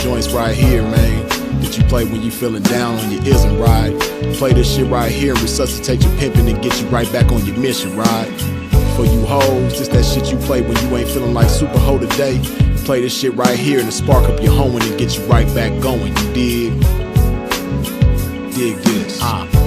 joints right here, man, that you play when you feeling down on your ism, right? Play this shit right here and resuscitate your pimping and get you right back on your mission, right? For you hoes, this that shit you play when you ain't feeling like super hoe today. Play this shit right here and spark up your hoeing and get you right back going, you dig? Dig this.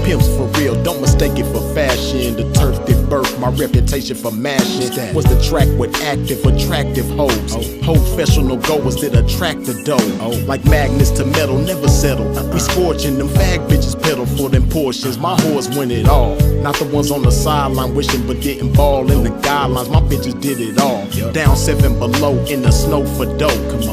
Pimps for real, don't mistake it for fashion. The turf that birthed my reputation for mashing was the track with active, attractive hoes. Professional goers that attract the dough. Like magnets to metal, never settle. We scorching them fag bitches pedal for them portions. My whores win it all. Not the ones on the sideline wishing but didn't ball in the guidelines. My bitches did it all. Down 7 below in the snow for dough.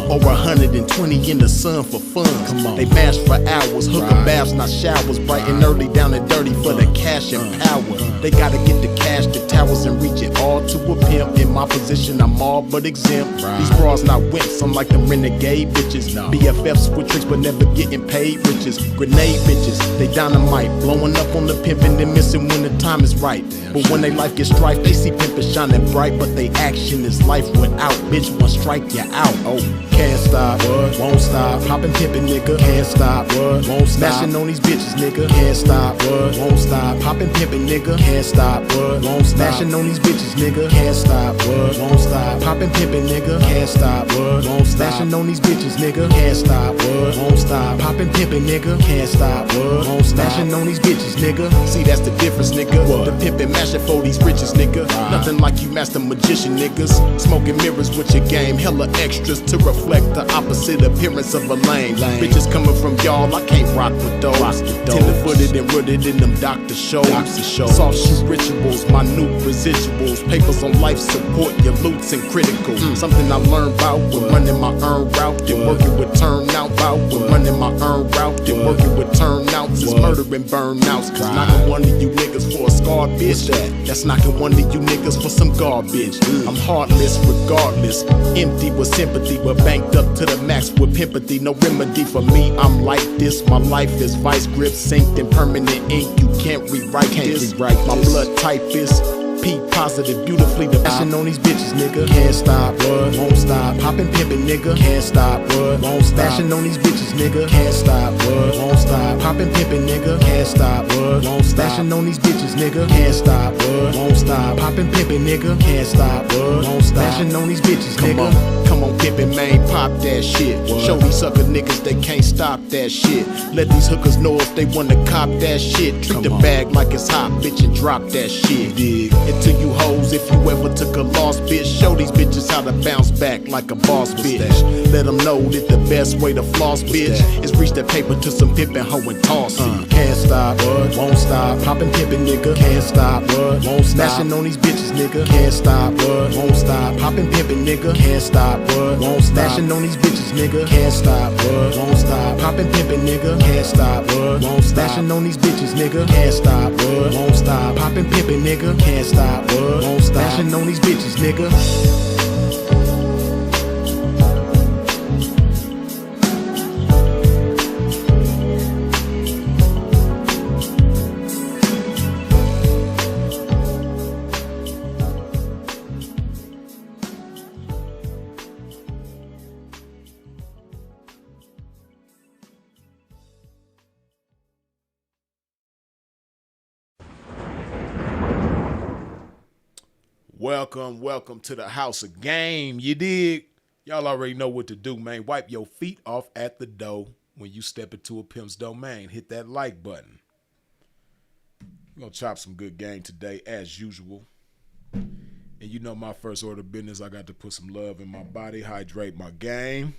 Over 120 in the sun for fun. They mash for hours, hooker baths, not showers. Bright and early, down and dirty for the cash and power. They gotta get the cash, the towers, and reach it all to a pimp. In my position, I'm all but exempt. These bras not wimps, I'm like them renegade bitches. BFFs with tricks but never getting paid riches. Grenade bitches, they dynamite, blowing up on the pimpin' and missing when the time is right. But when they life gets strife, they see pimpin' shining bright, but they action is life without. Bitch, one strike you out. Can't stop, won't stop. Poppin' pimpin', nigga, can't stop, won't stop. Smashing on these bitches, nigga, can't stop, won't stop. Poppin' pimpin', nigga, can't stop, won't stop. Smashing on these bitches, nigga, can't stop, won't stop. Poppin' pimpin', nigga, can't stop, won't stop. Smashing on these bitches, nigga, can't stop, won't stop. Poppin' pimpin', nigga, can't stop, won't stop. Smashing on these bitches, nigga. See, that's the difference, nigga. The pimpin' mashin' for these riches, nigga. Nothing like you master magician niggas. Smoking mirrors with your game, hella extras to reflect the opposite appearance of a lame. Bitches coming from y'all, I can't rock with those. Tender-footed and rooted in them doctor shows. Soft shoe rituals, minute residuals. Papers on life support, your loots and critical. Something I learned about when running my earn route. And working with turnout about when running my earn route. And working with turnouts is murdering burnouts. Cause knocking one of you niggas for a scarred bitch. That's knocking one of you niggas for some garbage. I'm heartless regardless. Empty with sympathy, but banked up to the max with pimpathy. No remedy for me, I'm like this. My life is vice grip, synced in permanent ink. You can't rewrite this. My blood type is P positive, beautifully the passion on these bitches, nigga. Can't stop, won't stop. Poppin' pimpin', nigga, can't stop, won't stop. Smashing on these bitches, nigga, can't stop, won't stop. Poppin' pimpin', nigga, can't stop, won't stop. Smashing on these bitches, nigga, can't stop, won't stop. Poppin' pimpin', nigga, can't stop, won't stop. Smashing on these bitches, nigga. Come on, pimpin', man, pop that shit. Show these sucker niggas they can't stop that shit. Let these hookers know if they wanna cop that shit. Treat the bag like it's hot, bitch, and drop that shit. Dig. And to you hoes, if you ever took a loss, bitch, show these bitches how to bounce back like a boss, bitch. Let them know that the best way to floss, bitch, is reach that paper to some pimpin' hoe and toss it. Can't stop, won't stop. Poppin' pimpin', nigga, can't stop, won't stop. Smashing on these bitches, nigga, can't stop, won't stop. Poppin' pimpin', nigga, can't stop, won't stop. Smashing on these bitches, nigga, can't stop, won't stop. Poppin' pimpin', nigga, can't stop, won't stop. Smashing on these bitches, nigga, can't stop, won't stop. Poppin' pimpin', nigga, can't stop, won't stop. Smashing on these bitches, nigga. Welcome to the house of game, you dig? Y'all already know what to do, man. Wipe your feet off at the door when you step into a pimp's domain. Hit that like button. We're going to chop some good game today, as usual. And you know my first order of business, I got to put some love in my body, hydrate my game.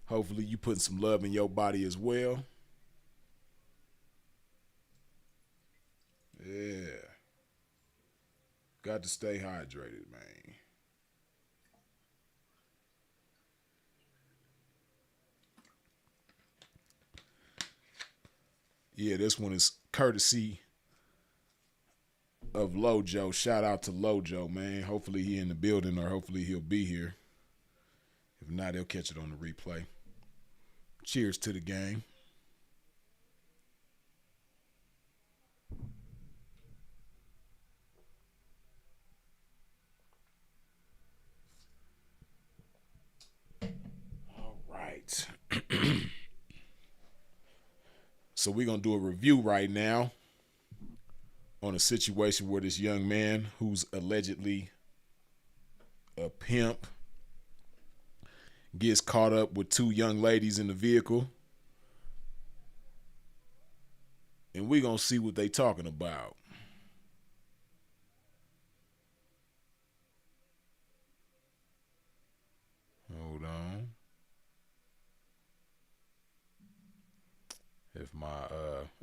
Hopefully you putting some love in your body as well. Yeah. Got to stay hydrated, man. Yeah, this one is courtesy of Lojo. Shout out to Lojo, man. Hopefully he in the building or hopefully he'll be here. If not, he'll catch it on the replay. Cheers to the game. All right. So we're going to do a review right now on a situation where this young man who's allegedly a pimp gets caught up with two young ladies in the vehicle. And we're going to see what they talking about. Hold on. If my,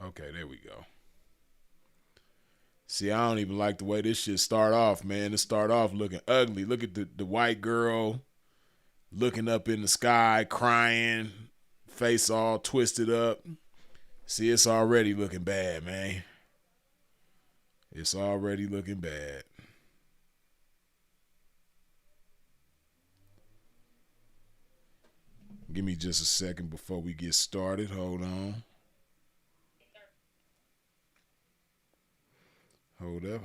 okay, there we go. See, I don't even like the way this shit start off, man. It start off looking ugly. Look at the white girl looking up in the sky, crying, face all twisted up. See, it's already looking bad, man. It's already looking bad. Give me just a second before we get started. Hold on. Hold up.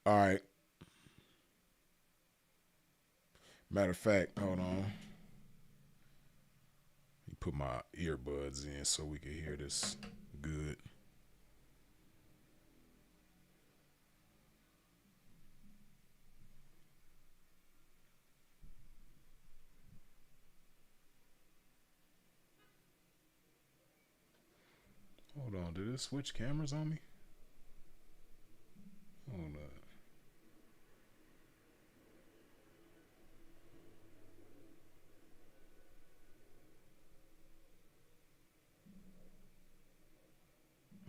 All right. Matter of fact, hold on. Put my earbuds in so we can hear this good. Hold on, did it switch cameras on me? Hold on.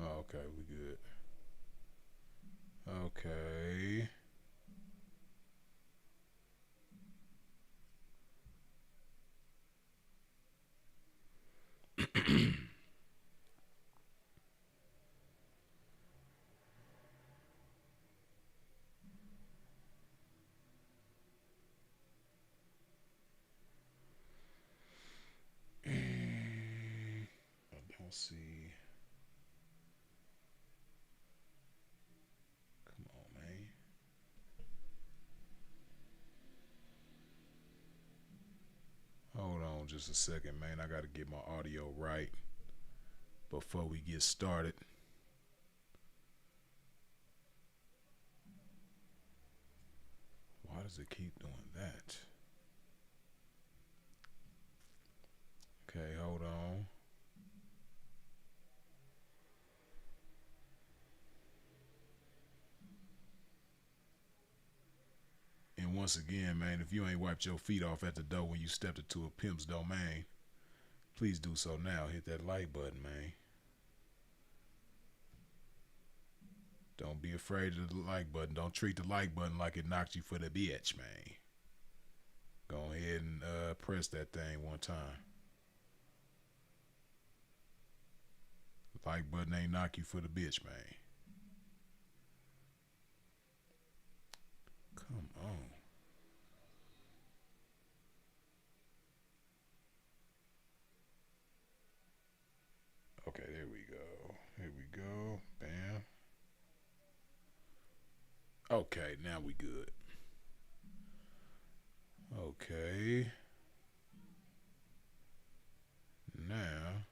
Oh, okay, we good. Okay. I don't see. Come on, man. Hold on just a second, man. I got to get my audio right before we get started. Why does it keep doing that? Okay, hold on. And once again, man, if you ain't wiped your feet off at the door when you stepped into a pimp's domain, please do so now. Hit that like button, man. Don't be afraid of the like button. Don't treat the like button like it knocked you for the bitch, man. Go ahead and press that thing one time. Like button ain't knock you for the bitch, man. Come on. Okay, there we go. Here we go. Bam. Okay, now we good. Okay. Now.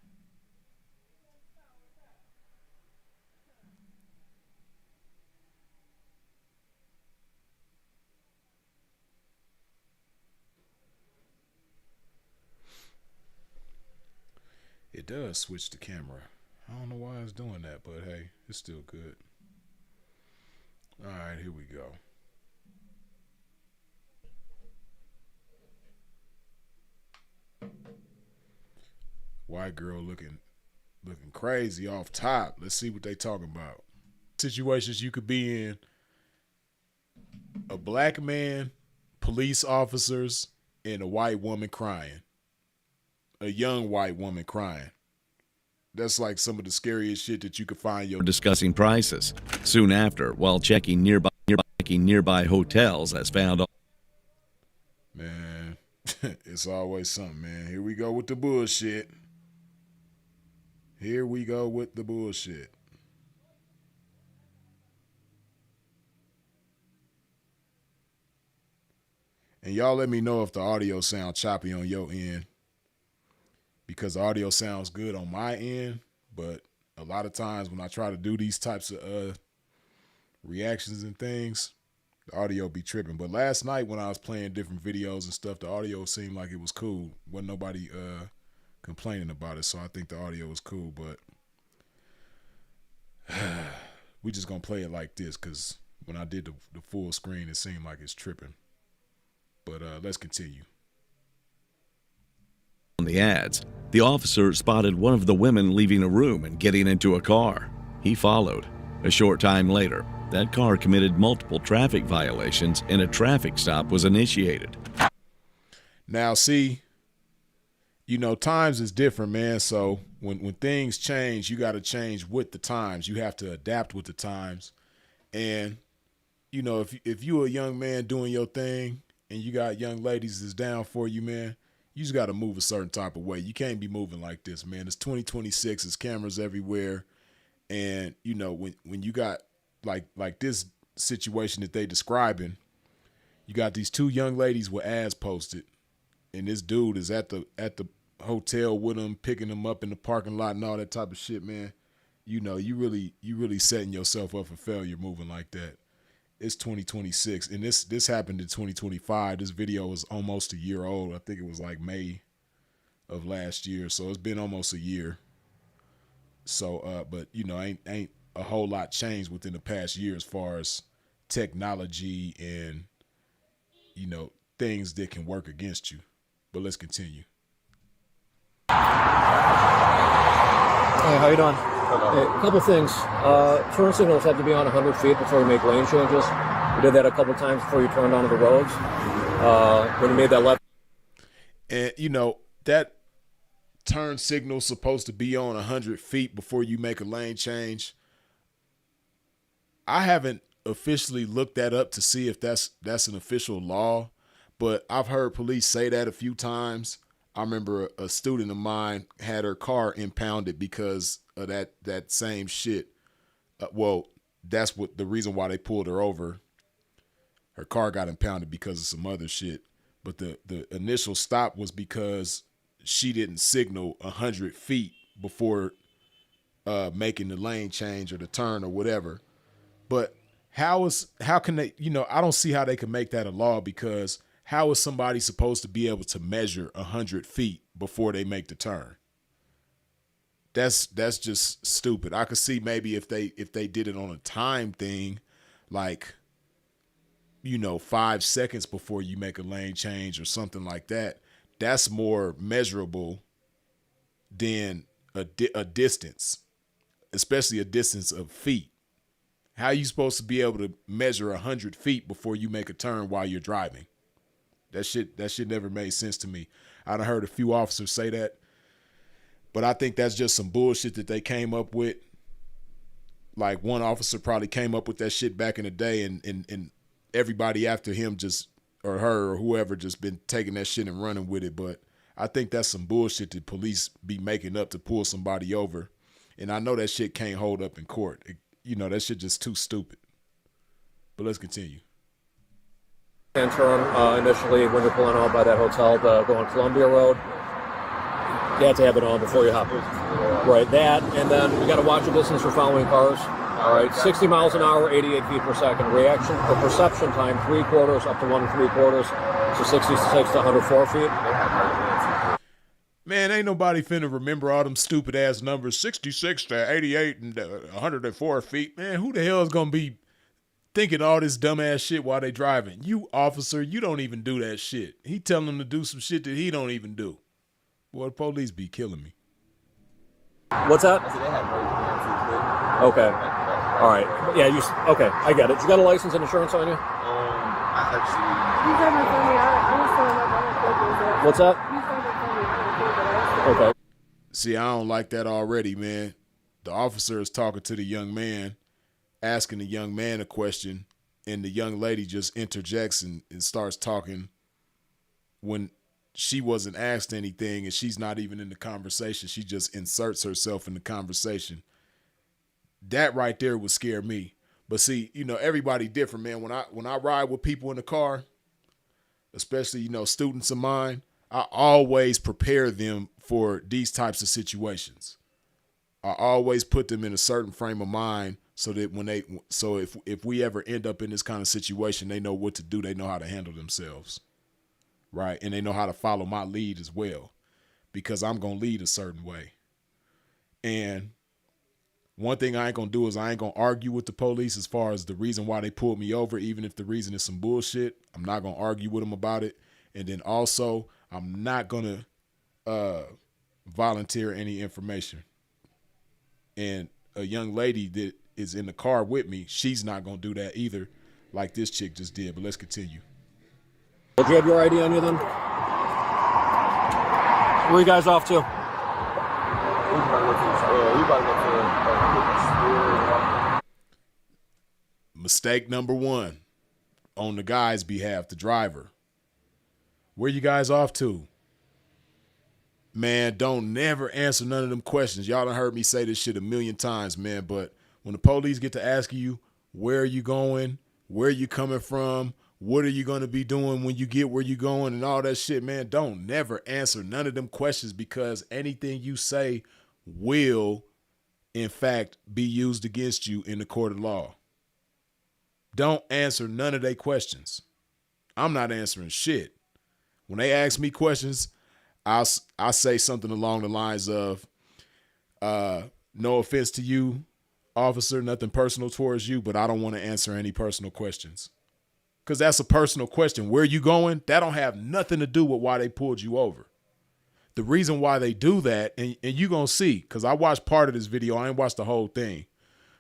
It does switch the camera. I don't know why it's doing that, but hey, it's still good. All right, here we go. White girl looking crazy off top. Let's see what they talking about. Situations you could be in: a black man, police officers, and a white woman crying. A young white woman crying. That's like some of the scariest shit that you could find your discussing prices. Soon after, while checking nearby hotels, as found. Man, it's always something, man. Here we go with the bullshit. Here we go with the bullshit. And y'all let me know if the audio sound choppy on your end, because the audio sounds good on my end, but a lot of times when I try to do these types of reactions and things, the audio be tripping. But last night when I was playing different videos and stuff, the audio seemed like it was cool. Wasn't nobody complaining about it, so I think the audio was cool. But we just gonna play it like this, because when I did the full screen, it seemed like it's tripping. But let's continue. On the ads, the officer spotted one of the women leaving a room and getting into a car. He followed. A short time later, that car committed multiple traffic violations and a traffic stop was initiated. Now, see, times is different, man. So when things change, you got to change with the times. You have to adapt with the times. And, if you a young man doing your thing and you got young ladies that's down for you, man, you just got to move a certain type of way. You can't be moving like this, man. It's 2026. There's cameras everywhere. And, when you got like this situation that they describing, you got these two young ladies with ads posted, and this dude is at the hotel with them, picking them up in the parking lot and all that type of shit, man. You really setting yourself up for failure moving like that. It's 2026, and this happened in 2025. This video was almost a year old. I think it was like May of last year, so it's been almost a year. So, but ain't a whole lot changed within the past year as far as technology and things that can work against you. But let's continue. Hey, how you doing? Hey, a couple things. Turn signals have to be on 100 feet before you make lane changes. You did that a couple times before you turned onto the roads. When you made that left. And, that turn signal supposed to be on 100 feet before you make a lane change. I haven't officially looked that up to see if that's an official law, but I've heard police say that a few times. I remember a student of mine had her car impounded because of that same shit. That's what the reason why they pulled her over. Her car got impounded because of some other shit. But the initial stop was because she didn't signal 100 feet before making the lane change or the turn or whatever. But how can they, I don't see how they can make that a law, because how is somebody supposed to be able to measure 100 feet before they make the turn? That's just stupid. I could see maybe if they did it on a time thing, like, 5 seconds before you make a lane change or something like that. That's more measurable than a distance, especially a distance of feet. How are you supposed to be able to measure 100 feet before you make a turn while you're driving? That shit never made sense to me. I've heard a few officers say that, but I think that's just some bullshit that they came up with. Like, one officer probably came up with that shit back in the day, and everybody after him just, or her or whoever, just been taking that shit and running with it. But I think that's some bullshit that police be making up to pull somebody over. And I know that shit can't hold up in court. That shit just too stupid. But let's continue. And turn initially when you're pulling out by that hotel to go on Columbia Road. You have to have it on before you hop. Right, that, and then you got to watch your distance for following cars. All right, 60 miles an hour, 88 feet per second. Reaction or perception time, 3/4 up to 1 3/4. So 66 to 104 feet. Man, ain't nobody finna remember all them stupid ass numbers, 66 to 88 and 104 feet. Man, who the hell is gonna be thinking all this dumbass shit while they driving? You officer, you don't even do that shit. He telling them to do some shit that he don't even do. Boy, the police be killing me. What's that? Okay. All right. Yeah, okay, I get it. You got a license and insurance on you? I actually... What's that? Okay. See, I don't like that already, man. The officer is talking to the young man, asking the young man a question, and the young lady just interjects and starts talking when she wasn't asked anything, and she's not even in the conversation. She just inserts herself in the conversation. That right there would scare me. But see, everybody different, man. When I ride with people in the car, especially, students of mine, I always prepare them for these types of situations. I always put them in a certain frame of mind so that if we ever end up in this kind of situation, they know what to do. They know how to handle themselves, right? And they know how to follow my lead as well, because I'm going to lead a certain way. And one thing I ain't going to do is I ain't going to argue with the police as far as the reason why they pulled me over, even if the reason is some bullshit. I'm not going to argue with them about it. And then also, I'm not going to volunteer any information. And a young lady that is in the car with me, she's not going to do that either, like this chick just did. But let's continue. Did you have your ID on you then? Where are you guys off to? Mistake number one on the guy's behalf, the driver. Where you guys off to? Man, don't never answer none of them questions. Y'all done heard me say this shit a million times, man. But when the police get to asking you, where are you going? Where are you coming from? What are you going to be doing when you get where you going and all that shit, man, don't never answer none of them questions, because anything you say will, in fact, be used against you in the court of law. Don't answer none of their questions. I'm not answering shit. When they ask me questions, I say something along the lines of, no offense to you, officer, nothing personal towards you, but I don't want to answer any personal questions. Because that's a personal question. Where you going? That don't have nothing to do with why they pulled you over. The reason why they do that, and you're going to see, because I watched part of this video. I ain't watched the whole thing.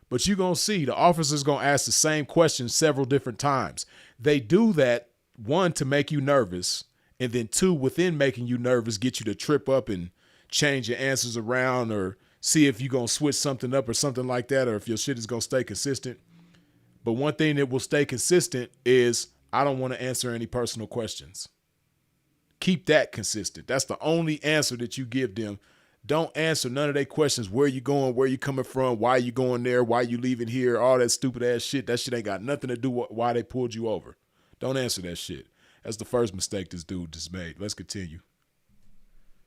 But you're going to see the officer's going to ask the same question several different times. They do that, one, to make you nervous, and then two, within making you nervous, get you to trip up and change your answers around, or see if you're going to switch something up or something like that, or if your shit is going to stay consistent. But one thing that will stay consistent is I don't want to answer any personal questions. Keep that consistent. That's the only answer that you give them. Don't answer none of their questions. Where you going? Where you coming from? Why you going there? Why you leaving here? All that stupid ass shit. That shit ain't got nothing to do with why they pulled you over. Don't answer that shit. That's the first mistake this dude just made. Let's continue.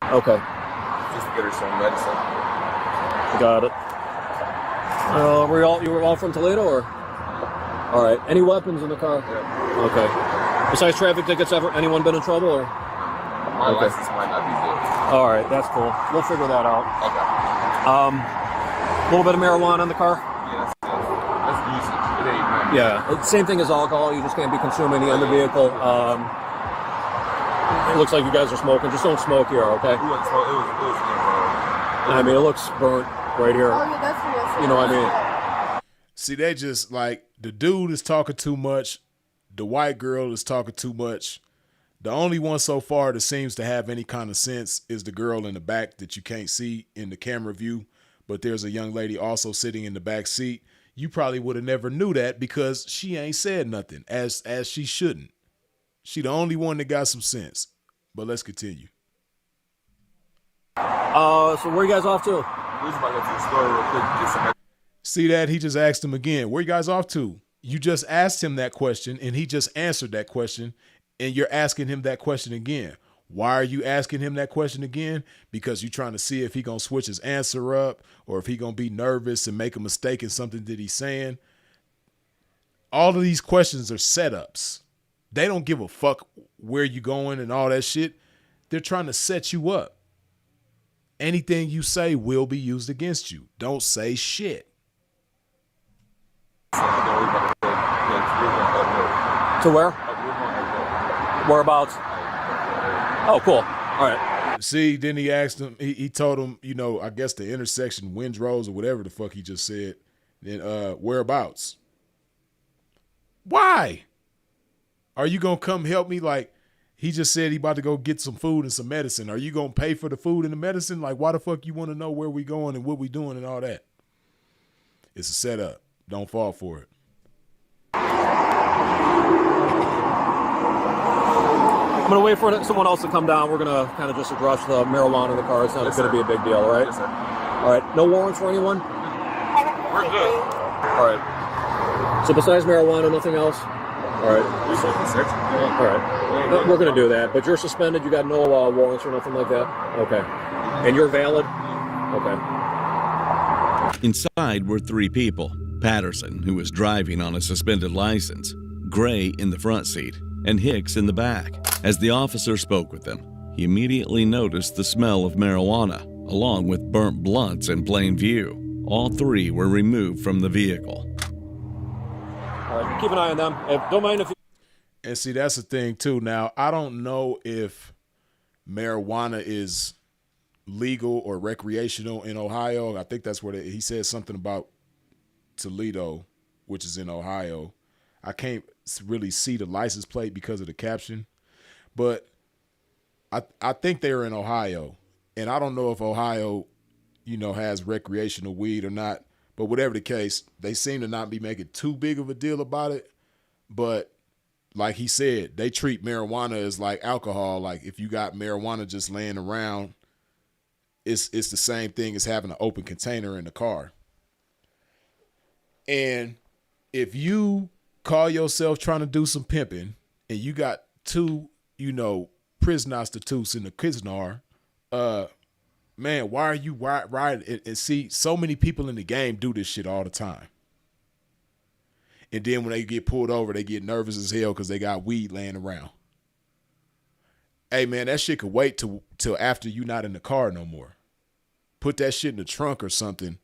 Okay. Just to get her some medicine. Got it. You were all from Toledo, or? All right. Any weapons in the car? Yeah. Okay. Besides traffic tickets, anyone been in trouble, or? My license might not be good. All right, that's cool. We'll figure that out. Okay. A little bit of marijuana in the car? Yeah, that's usage. It ain't nothing. Yeah. Same thing as alcohol. You just can't be consuming in the vehicle. It looks like you guys are smoking. Just don't smoke here, okay? It was I mean, it looks burnt right here. Oh, yeah, that's what You know what I mean? See, they just like, the dude is talking too much. The white girl is talking too much. The only one so far that seems to have any kind of sense is the girl in the back that you can't see in the camera view. But there's a young lady also sitting in the back seat. You probably would have never knew that because she ain't said nothing, as she shouldn't. She the only one that got some sense. But let's continue. So where you guys off to? We just about to go to the store real quick and get some. See that? He just asked him again. Where you guys off to? You just asked him that question, and he just answered that question, and you're asking him that question again. Why are you asking him that question again? Because you're trying to see if he going to switch his answer up or if he going to be nervous and make a mistake in something that he's saying. All of these questions are setups. They don't give a fuck where you going and all that shit. They're trying to set you up. Anything you say will be used against you. Don't say shit. To where? Whereabouts? Oh, cool. All right. See, then he asked him, he told him, I guess the intersection, Windrose or whatever the fuck he just said. Then whereabouts? Why? Are you going to come help me? Like, he just said he about to go get some food and some medicine. Are you going to pay for the food and the medicine? Like, why the fuck you want to know where we going and what we doing and all that? It's a setup. Don't fall for it. I'm going to wait for someone else to come down. We're going to kind of just address the marijuana in the car. It's not going to be a big deal, all right? Yes, sir. All right. No warrants for anyone? We're good. All right. So besides marijuana, nothing else? All right. Just open search. All right. We're going to do that. But you're suspended. You got no warrants or nothing like that? Okay. And you're valid? Okay. Inside were 3 people: Patterson, who was driving on a suspended license, Gray in the front seat, and Hicks in the back. As the officer spoke with them, he immediately noticed the smell of marijuana, along with burnt blunts in plain view. All 3 were removed from the vehicle. All right. Keep an eye on them. Don't mind if you... And see, that's the thing too. Now, I don't know if marijuana is legal or recreational in Ohio. I think that's where he said something about Toledo, which is in Ohio. I can't really see the license plate because of the caption, but I think they're in Ohio, and I don't know if Ohio, has recreational weed or not. But whatever the case, they seem to not be making too big of a deal about it. But like he said, they treat marijuana as like alcohol. Like if you got marijuana just laying around, it's the same thing as having an open container in the car. And if you call yourself trying to do some pimping and you got 2, prostitutes in the Kisnar, man, why are you riding? And see, so many people in the game do this shit all the time. And then when they get pulled over, they get nervous as hell because they got weed laying around. Hey, man, that shit could wait till after you not in the car no more. Put that shit in the trunk or something,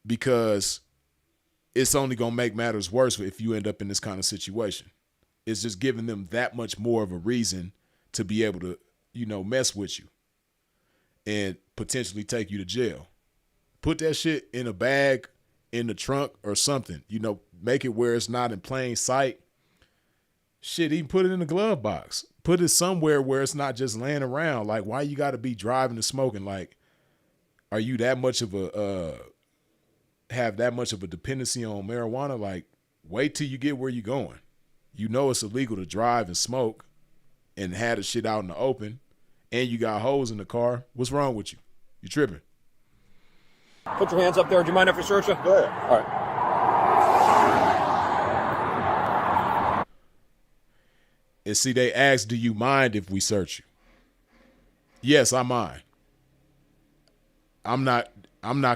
because it's only going to make matters worse if you end up in this kind of situation. It's just giving them that much more of a reason to be able to, mess with you and potentially take you to jail. Put that shit in a bag, in the trunk or something, make it where it's not in plain sight. Shit, even put it in the glove box. Put it somewhere where it's not just laying around. Like, why you got to be driving and smoking? Like, are you that much of have that much of a dependency on marijuana? Like, wait till you get where you're going. It's illegal to drive and smoke and have the shit out in the open, and you got hoes in the car. What's wrong with you? You tripping? Put your hands up there. Do you mind if we search you? Go ahead. All right. And see, they asked, do you mind if we search you? Yes, I mind. I'm not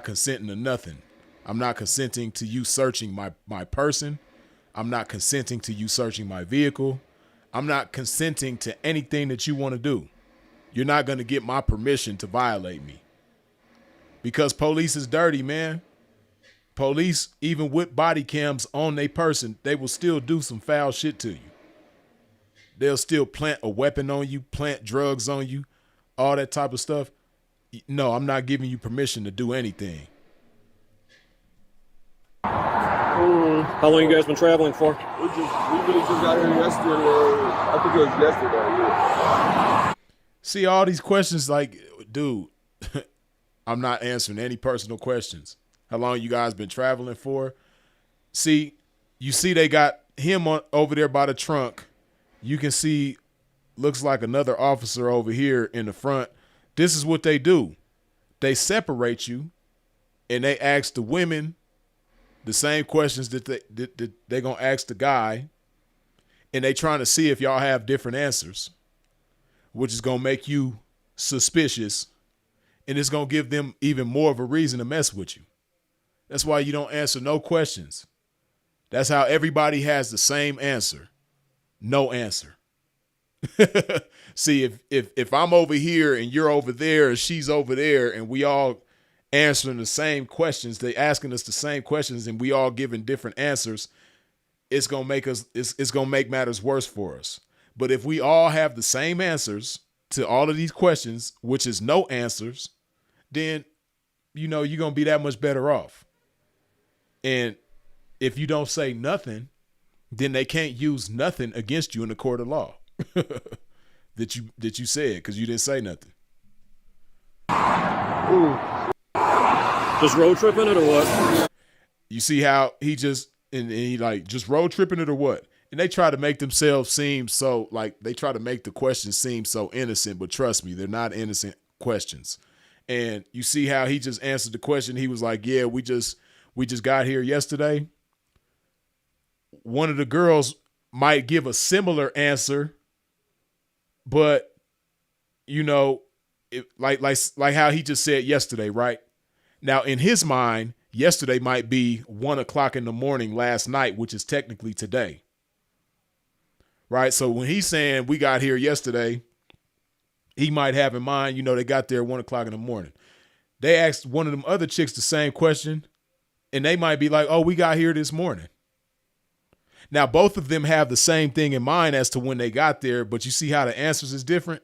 consenting to nothing. I'm not consenting to you searching my person. I'm not consenting to you searching my vehicle. I'm not consenting to anything that you want to do. You're not going to get my permission to violate me. Because police is dirty, man. Police, even with body cams on their person, they will still do some foul shit to you. They'll still plant a weapon on you, plant drugs on you, all that type of stuff. No, I'm not giving you permission to do anything. How long you guys been traveling for? We really just got here yesterday. I think it was yesterday, yeah. See, all these questions, like, dude, I'm not answering any personal questions. How long you guys been traveling for? See, you see they got him over there by the trunk. You can see, looks like another officer over here in the front. This is what they do. They separate you, and they ask the women the same questions that they're going to ask the guy, and they trying to see if y'all have different answers, which is going to make you suspicious, and it's going to give them even more of a reason to mess with you. That's why you don't answer no questions. That's how everybody has the same answer. No answer. See, if I'm over here and you're over there and she's over there and we all answering the same questions, they asking us the same questions and we all giving different answers, it's gonna make matters worse for us. But if we all have the same answers to all of these questions, which is no answers, then you're gonna be that much better off. And if you don't say nothing, then they can't use nothing against you in the court of law that you said, because you didn't say nothing. Just road tripping it or what? You see how he just and he like just road tripping it or what? And they try to make themselves seem so like they try to make the questions seem so innocent, but trust me, they're not innocent questions. And you see how he just answered the question. He was like, "Yeah, we just got here yesterday." One of the girls might give a similar answer, but you know, like how he just said yesterday, right? Now, in his mind, yesterday might be 1:00 in the morning last night, which is technically today. Right? So when he's saying we got here yesterday, he might have in mind, you know, they got there at 1:00 in the morning. They asked one of them other chicks the same question, and they might be like, oh, we got here this morning. Now, both of them have the same thing in mind as to when they got there, but you see how the answers is different?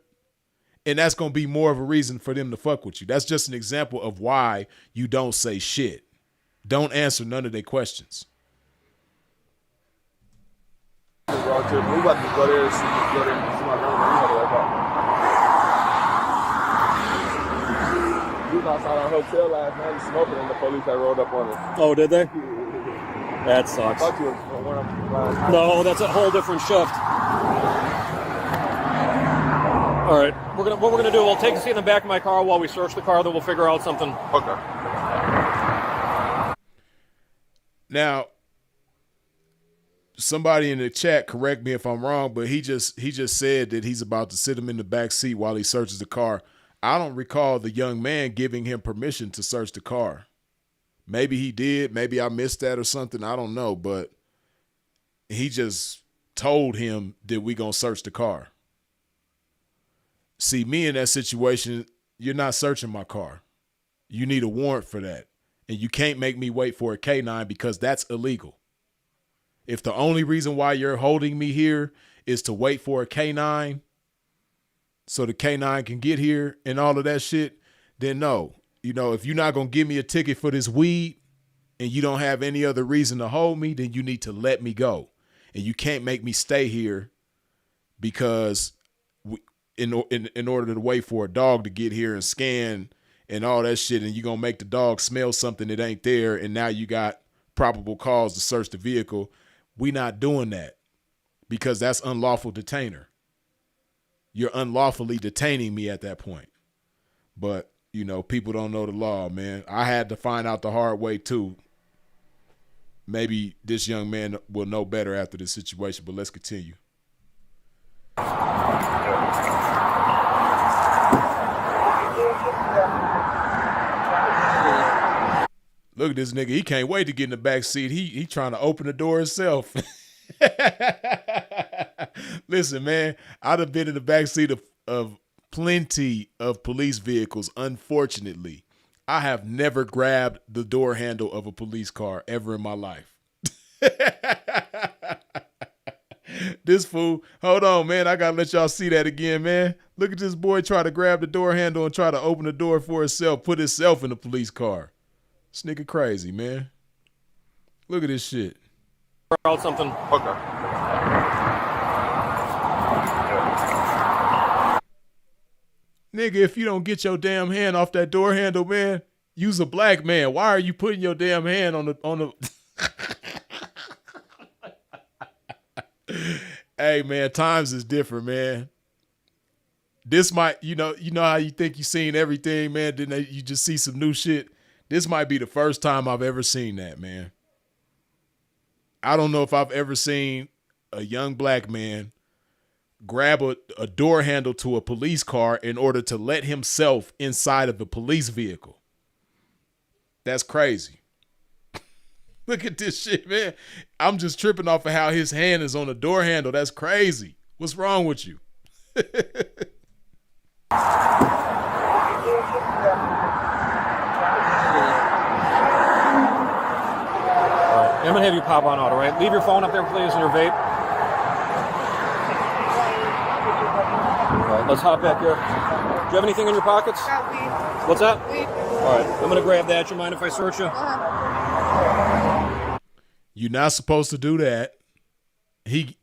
And that's going to be more of a reason for them to fuck with you. That's just an example of why you don't say shit. Don't answer none of their questions. We about to go there and see my grandma. We was outside our hotel last night smoking, and the police had rolled up on us. Oh, did they? That sucks. I thought you were one of them. No, that's a whole different shift. All right, what we're gonna do? We'll take a seat in the back of my car while we search the car. Then we'll figure out something. Okay. Now, somebody in the chat, correct me if I'm wrong, but he just said that he's about to sit him in the back seat while he searches the car. I don't recall the young man giving him permission to search the car. Maybe he did. Maybe I missed that or something. I don't know, but he just told him that we gonna search the car. See, me in that situation, you're not searching my car. You need a warrant for that. And you can't make me wait for a K-9 because that's illegal. If the only reason why you're holding me here is to wait for a K-9 so the K-9 can get here and all of that shit, then no. You know, if you're not going to give me a ticket for this weed and you don't have any other reason to hold me, then you need to let me go. And you can't make me stay here because in order to wait for a dog to get here and scan and all that shit, and you're going to make the dog smell something that ain't there, and now you got probable cause to search the vehicle. We not doing that because that's unlawful detainer. You're unlawfully detaining me at that point. But, you know, people don't know the law, man. I had to find out the hard way, too. Maybe this young man will know better after this situation, but let's continue. Look at this nigga. He can't wait to get in the back seat. He trying to open the door himself. Listen, man, I'd have been in the back seat of plenty of police vehicles. Unfortunately, I have never grabbed the door handle of a police car ever in my life. This fool, hold on, man. I gotta let y'all see that again, man. Look at this boy try to grab the door handle and try to open the door for himself, put himself in the police car. This nigga crazy, man. Look at this shit. Out something. Okay. Nigga, if you don't get your damn hand off that door handle, man, you's a black man. Why are you putting your damn hand on the Hey, man, times is different, man. This might, you know how you think you seen everything, man, then you just see some new shit. This might be the first time I've ever seen that, man. I don't know if I've ever seen a young black man grab a door handle to a police car in order to let himself inside of a police vehicle. That's crazy. Look at this shit, man. I'm just tripping off of how his hand is on the door handle. That's crazy. What's wrong with you? I'm going to have you pop on out, all right? Leave your phone up there, please, and your vape. All right, let's hop back here. Do you have anything in your pockets? Got weed. What's that? Weed. All right, I'm going to grab that. You mind if I search you? You're not supposed to do that.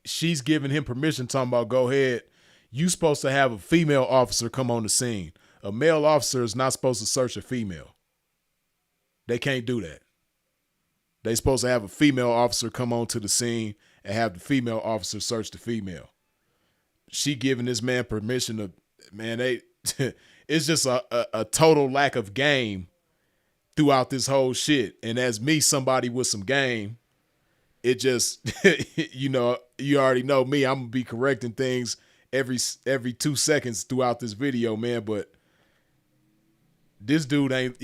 She's giving him permission, talking about go ahead. You supposed to have a female officer come on the scene. A male officer is not supposed to search a female. They can't do that. They supposed to have a female officer come onto the scene and have the female officer search the female. She giving this man permission to, man, it's just a total lack of game throughout this whole shit. And as me, somebody with some game, it just, you know, you already know me. I'm gonna be correcting things every 2 seconds throughout this video, man. But this dude ain't.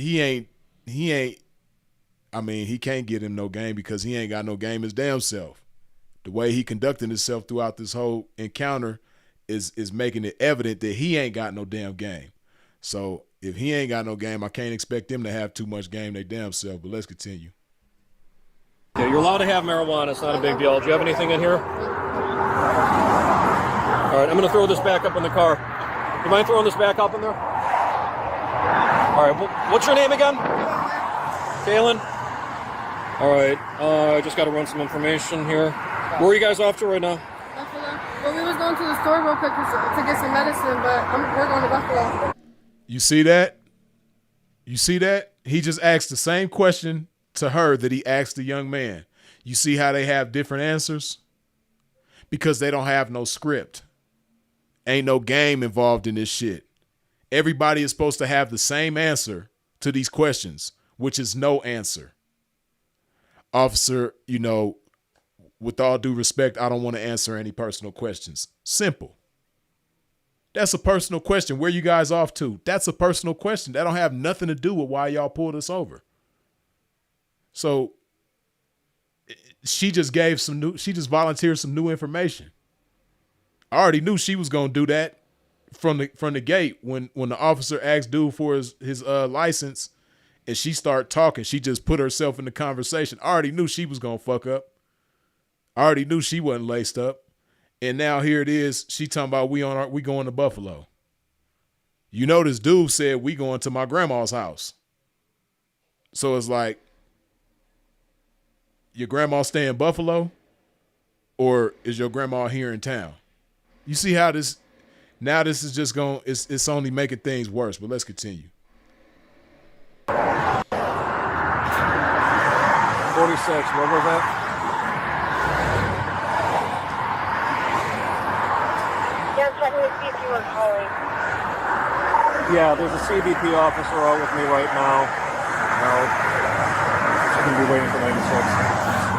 I mean, he can't get him no game because he ain't got no game his damn self. The way he conducted himself throughout this whole encounter is making it evident that he ain't got no damn game. So if he ain't got no game, I can't expect them to have too much game they damn self. But let's continue. Yeah, you're allowed to have marijuana. It's not a big deal. Do you have anything in here? All right, I'm going to throw this back up in the car. You mind throwing this back up in there? All right, what's your name again? Kaylin? All right, I just got to run some information here. Where are you guys off to right now? Buffalo. Well, we was going to the store real quick to get some medicine, but we're going to Buffalo. You see that? You see that? He just asked the same question to her that he asked the young man. You see how they have different answers? Because they don't have no script. Ain't no game involved in this shit. Everybody is supposed to have the same answer to these questions, which is no answer. Officer, you know, with all due respect, I don't want to answer any personal questions. Simple. That's a personal question. Where you guys off to? That's a personal question. That don't have nothing to do with why y'all pulled us over. So she just volunteered some new information. I already knew she was gonna do that from the gate when the officer asked dude for his license and she started talking. She just put herself in the conversation. I already knew she was gonna fuck up. I already knew she wasn't laced up. And now here it is. She talking about we going to Buffalo. You know, this dude said we going to my grandma's house. So it's like, your grandma stay in Buffalo, or is your grandma here in town? You see how this is just going. It's only making things worse. But let's continue. 46. What was that? Yeah, there's a CBP officer out with me right now. She's going to be waiting for 96.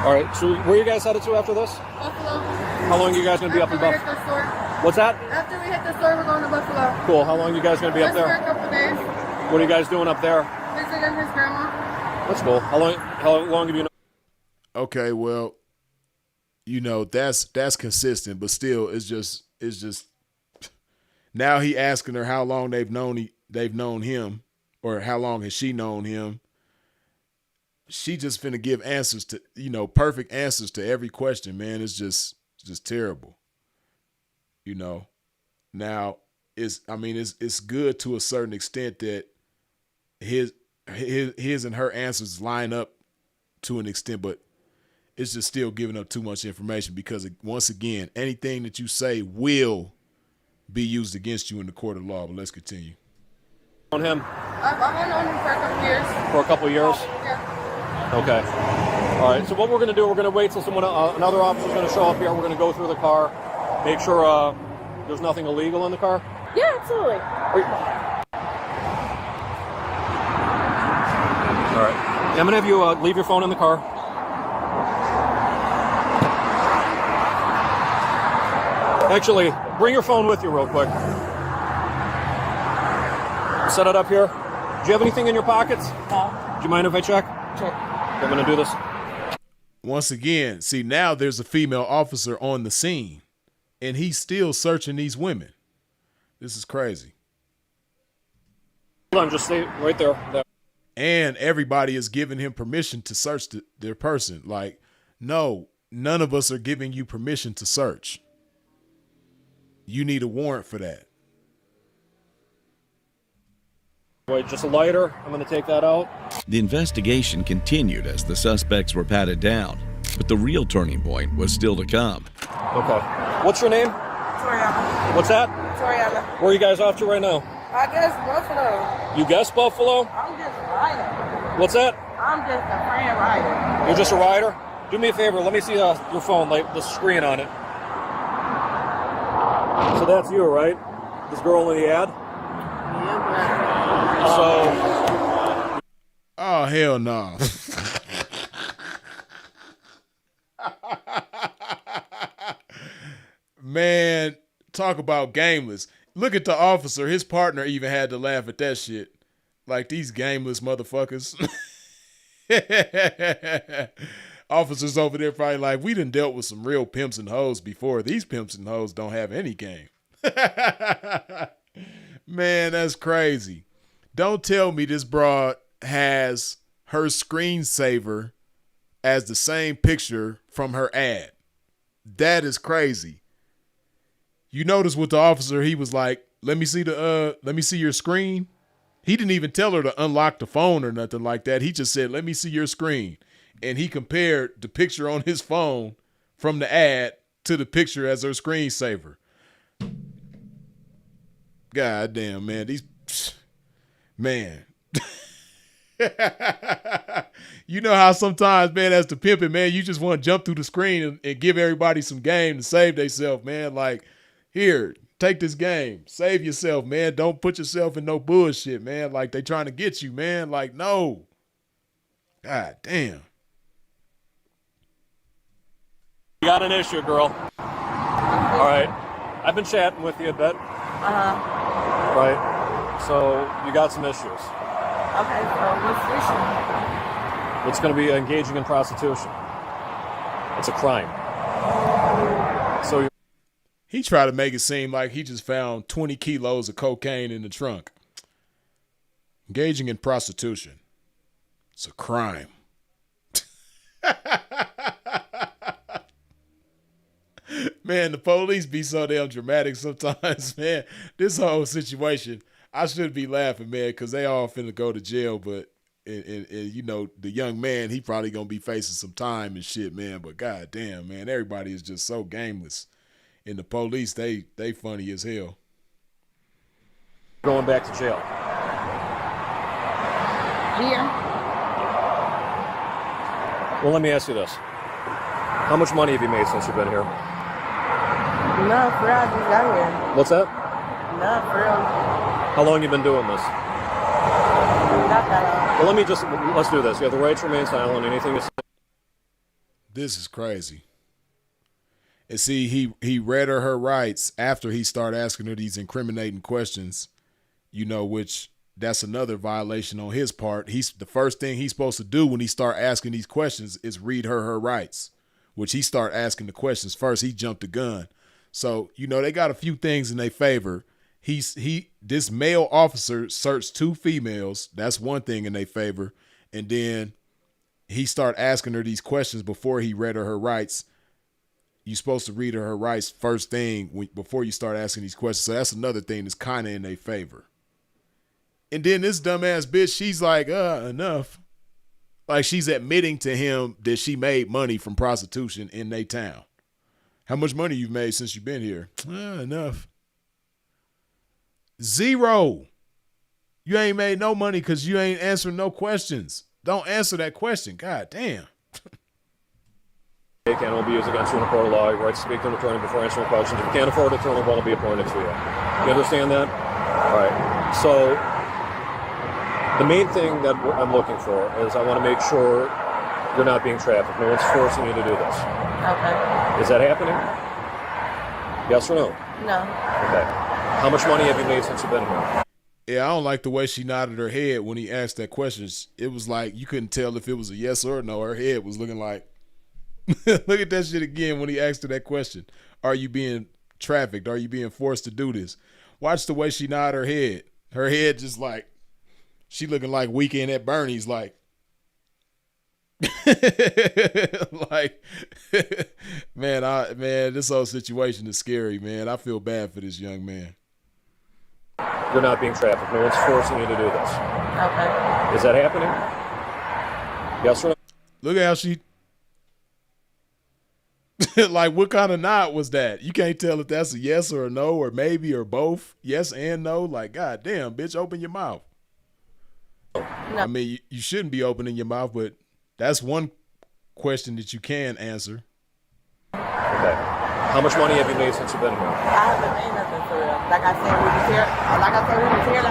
All right, so where are you guys headed to after this? Buffalo. How long are you guys going to be up in Buffalo? What's that? After we hit the store, we're going to Buffalo. Cool. How long are you guys going to be up Just for there? a couple days. What are you guys doing up there? Visiting his grandma. That's cool. How long have you known? Okay, well, you know, that's consistent, but still it's just now he asking her how long they've known him, or how long has she known him. She just finna give answers to, you know, perfect answers to every question, man. It's just terrible. You know. Now it's good to a certain extent that his and her answers line up to an extent, but it's just still giving up too much information because, once again, anything that you say will be used against you in the court of law. But let's continue. On him? I've known him for a couple years. For a couple of years? Yeah. Okay. All right, so what we're going to do, we're going to wait till another officer's going to show up here. We're going to go through the car, make sure there's nothing illegal in the car. Yeah, absolutely. All right. I'm going to have you leave your phone in the car. Actually, bring your phone with you real quick. Set it up here. Do you have anything in your pockets? No. Do you mind if I check? Sure. I'm going to do this. Once again, see, now there's a female officer on the scene, and he's still searching these women. This is crazy. Hold on, just stay right there. And everybody is giving him permission to search their person. Like, no, none of us are giving you permission to search. You need a warrant for that. Wait, just a lighter. I'm going to take that out. The investigation continued as the suspects were patted down, but the real turning point was still to come. Okay. What's your name? Toriana. What's that? Toriana. Where are you guys off to right now? I guess Buffalo. You guess Buffalo? I'm just a rider. What's that? I'm just a friend rider. You're just a rider? Do me a favor. Let me see your phone, like the screen on it. So that's you, right? This girl in the ad? Yeah, Oh, hell no. Man, talk about gameless. Look at the officer. His partner even had to laugh at that shit. Like, these gameless motherfuckers. Officers over there probably like, we done dealt with some real pimps and hoes before. These pimps and hoes don't have any game. Man, that's crazy. Don't tell me this broad has her screensaver as the same picture from her ad. That is crazy. You notice with the officer, he was like, let me see your screen. He didn't even tell her to unlock the phone or nothing like that. He just said, let me see your screen. And he compared the picture on his phone from the ad to the picture as her screensaver. God damn, man. Man. You know how sometimes, man, as the pimping, man, you just want to jump through the screen and give everybody some game to save themselves, man. Like, here, take this game. Save yourself, man. Don't put yourself in no bullshit, man. Like, they trying to get you, man. Like, no. God damn. You got an issue, girl. All right. I've been chatting with you a bit. Right. So you got some issues. Okay, so what's the issue? It's going to be engaging in prostitution. It's a crime. So he tried to make it seem like he just found 20 kilos of cocaine in the trunk. Engaging in prostitution. It's a crime. Man, the police be so damn dramatic sometimes, man. This whole situation, I should be laughing, man, because they all finna go to jail, but and you know, the young man, he probably gonna be facing some time and shit, man. But god damn, man, everybody is just so gameless. And the police, they funny as hell. Going back to jail. Here. Well, let me ask you this. How much money have you made since you've been here? No, for real, I just got here. What's that? No, for real. How long you been doing this? Not that long. Well, let's do this. You have the right to remain silent. Anything you say. This is crazy. And see, he read her rights after he started asking her these incriminating questions, you know, which that's another violation on his part. The first thing he's supposed to do when he start asking these questions is read her rights, which he start asking the questions first. He jumped the gun. So, you know, they got a few things in their favor. This male officer searched 2 females. That's one thing in their favor. And then he started asking her these questions before he read her rights. You're supposed to read her rights first thing before you start asking these questions. So that's another thing that's kind of in their favor. And then this dumbass bitch, she's like, enough. Like, she's admitting to him that she made money from prostitution in their town. How much money you've made since you've been here? Enough. 0. You ain't made no money because you ain't answering no questions. Don't answer that question. God damn. It can be used against you in a court of law. Your right to speak to an attorney before answering questions. If you can't afford an attorney, one will be appointed to you. You understand that? All right. So the main thing that I'm looking for is I want to make sure you're not being trafficked. No one's forcing you to do this. Okay. Is that happening? Yes or no? No. Okay. How much money have you made since you've been here? Yeah, I don't like the way she nodded her head when he asked that question. It was like you couldn't tell if it was a yes or a no. Her head was looking like, look at that shit again when he asked her that question. Are you being trafficked? Are you being forced to do this? Watch the way she nodded her head. Her head just like, she looking like Weekend at Bernie's, like, like, man, this whole situation is scary, man. I feel bad for this young man. You're not being trafficked. No one's forcing you to do this. Okay. Is that happening? Yes or no? Look at how she, like, what kind of nod was that? You can't tell if that's a yes or a no or maybe or both. Yes and no. Like, god damn, bitch, open your mouth. No. I mean, you shouldn't be opening your mouth, but that's one question that you can answer. Okay. How much money have you made since you've been here? I haven't made nothing for real. Like I said, we was here. Like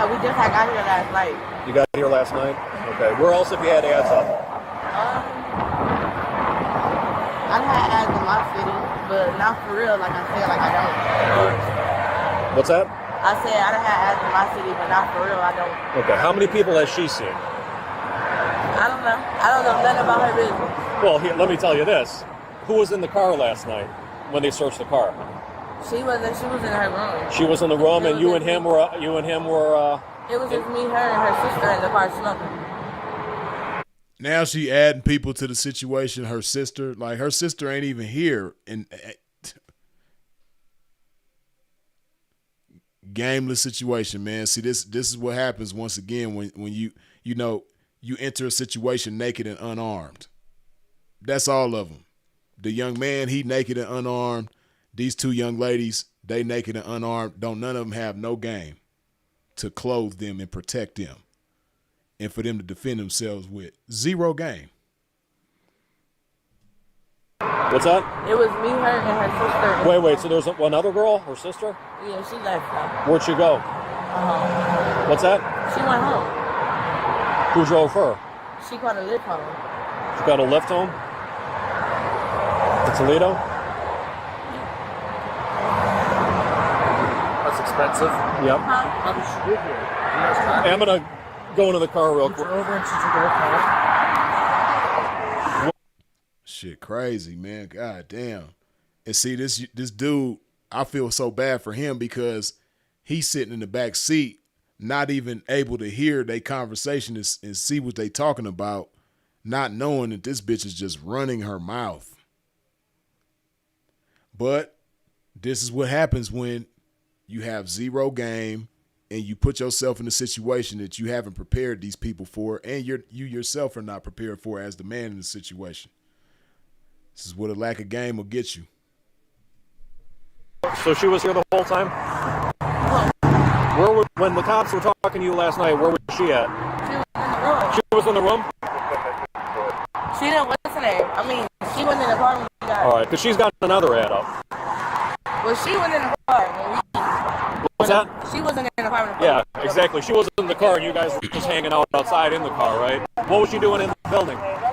we just had got here last night. You got here last night? Okay. Where else have you had ads up? I had ads in my city, but but not for real. Like I said, like I don't. What's that? I said I done had ads in my city, but not for real. I don't. Okay. How many people has she seen? I don't know. I don't know nothing about her business. Well, here, let me tell you this. Who was in the car last night when they searched the car? She was in her room. She was in the room, and you and him were. It was just me, her, and her sister in the car smoking. Now she adding people to the situation. Her sister ain't even here. And gameless situation, man. See, this is what happens once again when you enter a situation naked and unarmed. That's all of them. The young man, he naked and unarmed. These two young ladies, they naked and unarmed. Don't none of them have no game to clothe them and protect them, and for them to defend themselves with. Zero game. What's that? It was me, her, and her sister. Wait. So there's another girl, her sister? Yeah, she left. Where'd she go? What's that? She went home. Who drove her? She caught a lift home. She got a lift home? To Toledo? That's expensive. Yep. How did she get here? Hey, I'm going to go into the car real quick. Over and she took her car. Shit crazy, man. God damn. And see, this dude, I feel so bad for him because he's sitting in the back seat, not even able to hear their conversation and see what they talking about, not knowing that this bitch is just running her mouth. But this is what happens when you have zero game and you put yourself in a situation that you haven't prepared these people for, and you yourself are not prepared for as the man in the situation. This is what a lack of game will get you. So she was here the whole time? When the cops were talking to you last night, where was she at? She was in the room. She was in the room? She didn't listen there. I mean, she wasn't in the car when we got. All right, because she's got another ad up. Well, she was in the car when we. What's that? She wasn't in the car. Yeah, exactly. She was in the car, and you guys were just hanging out outside in the car, right? What was she doing in the building? I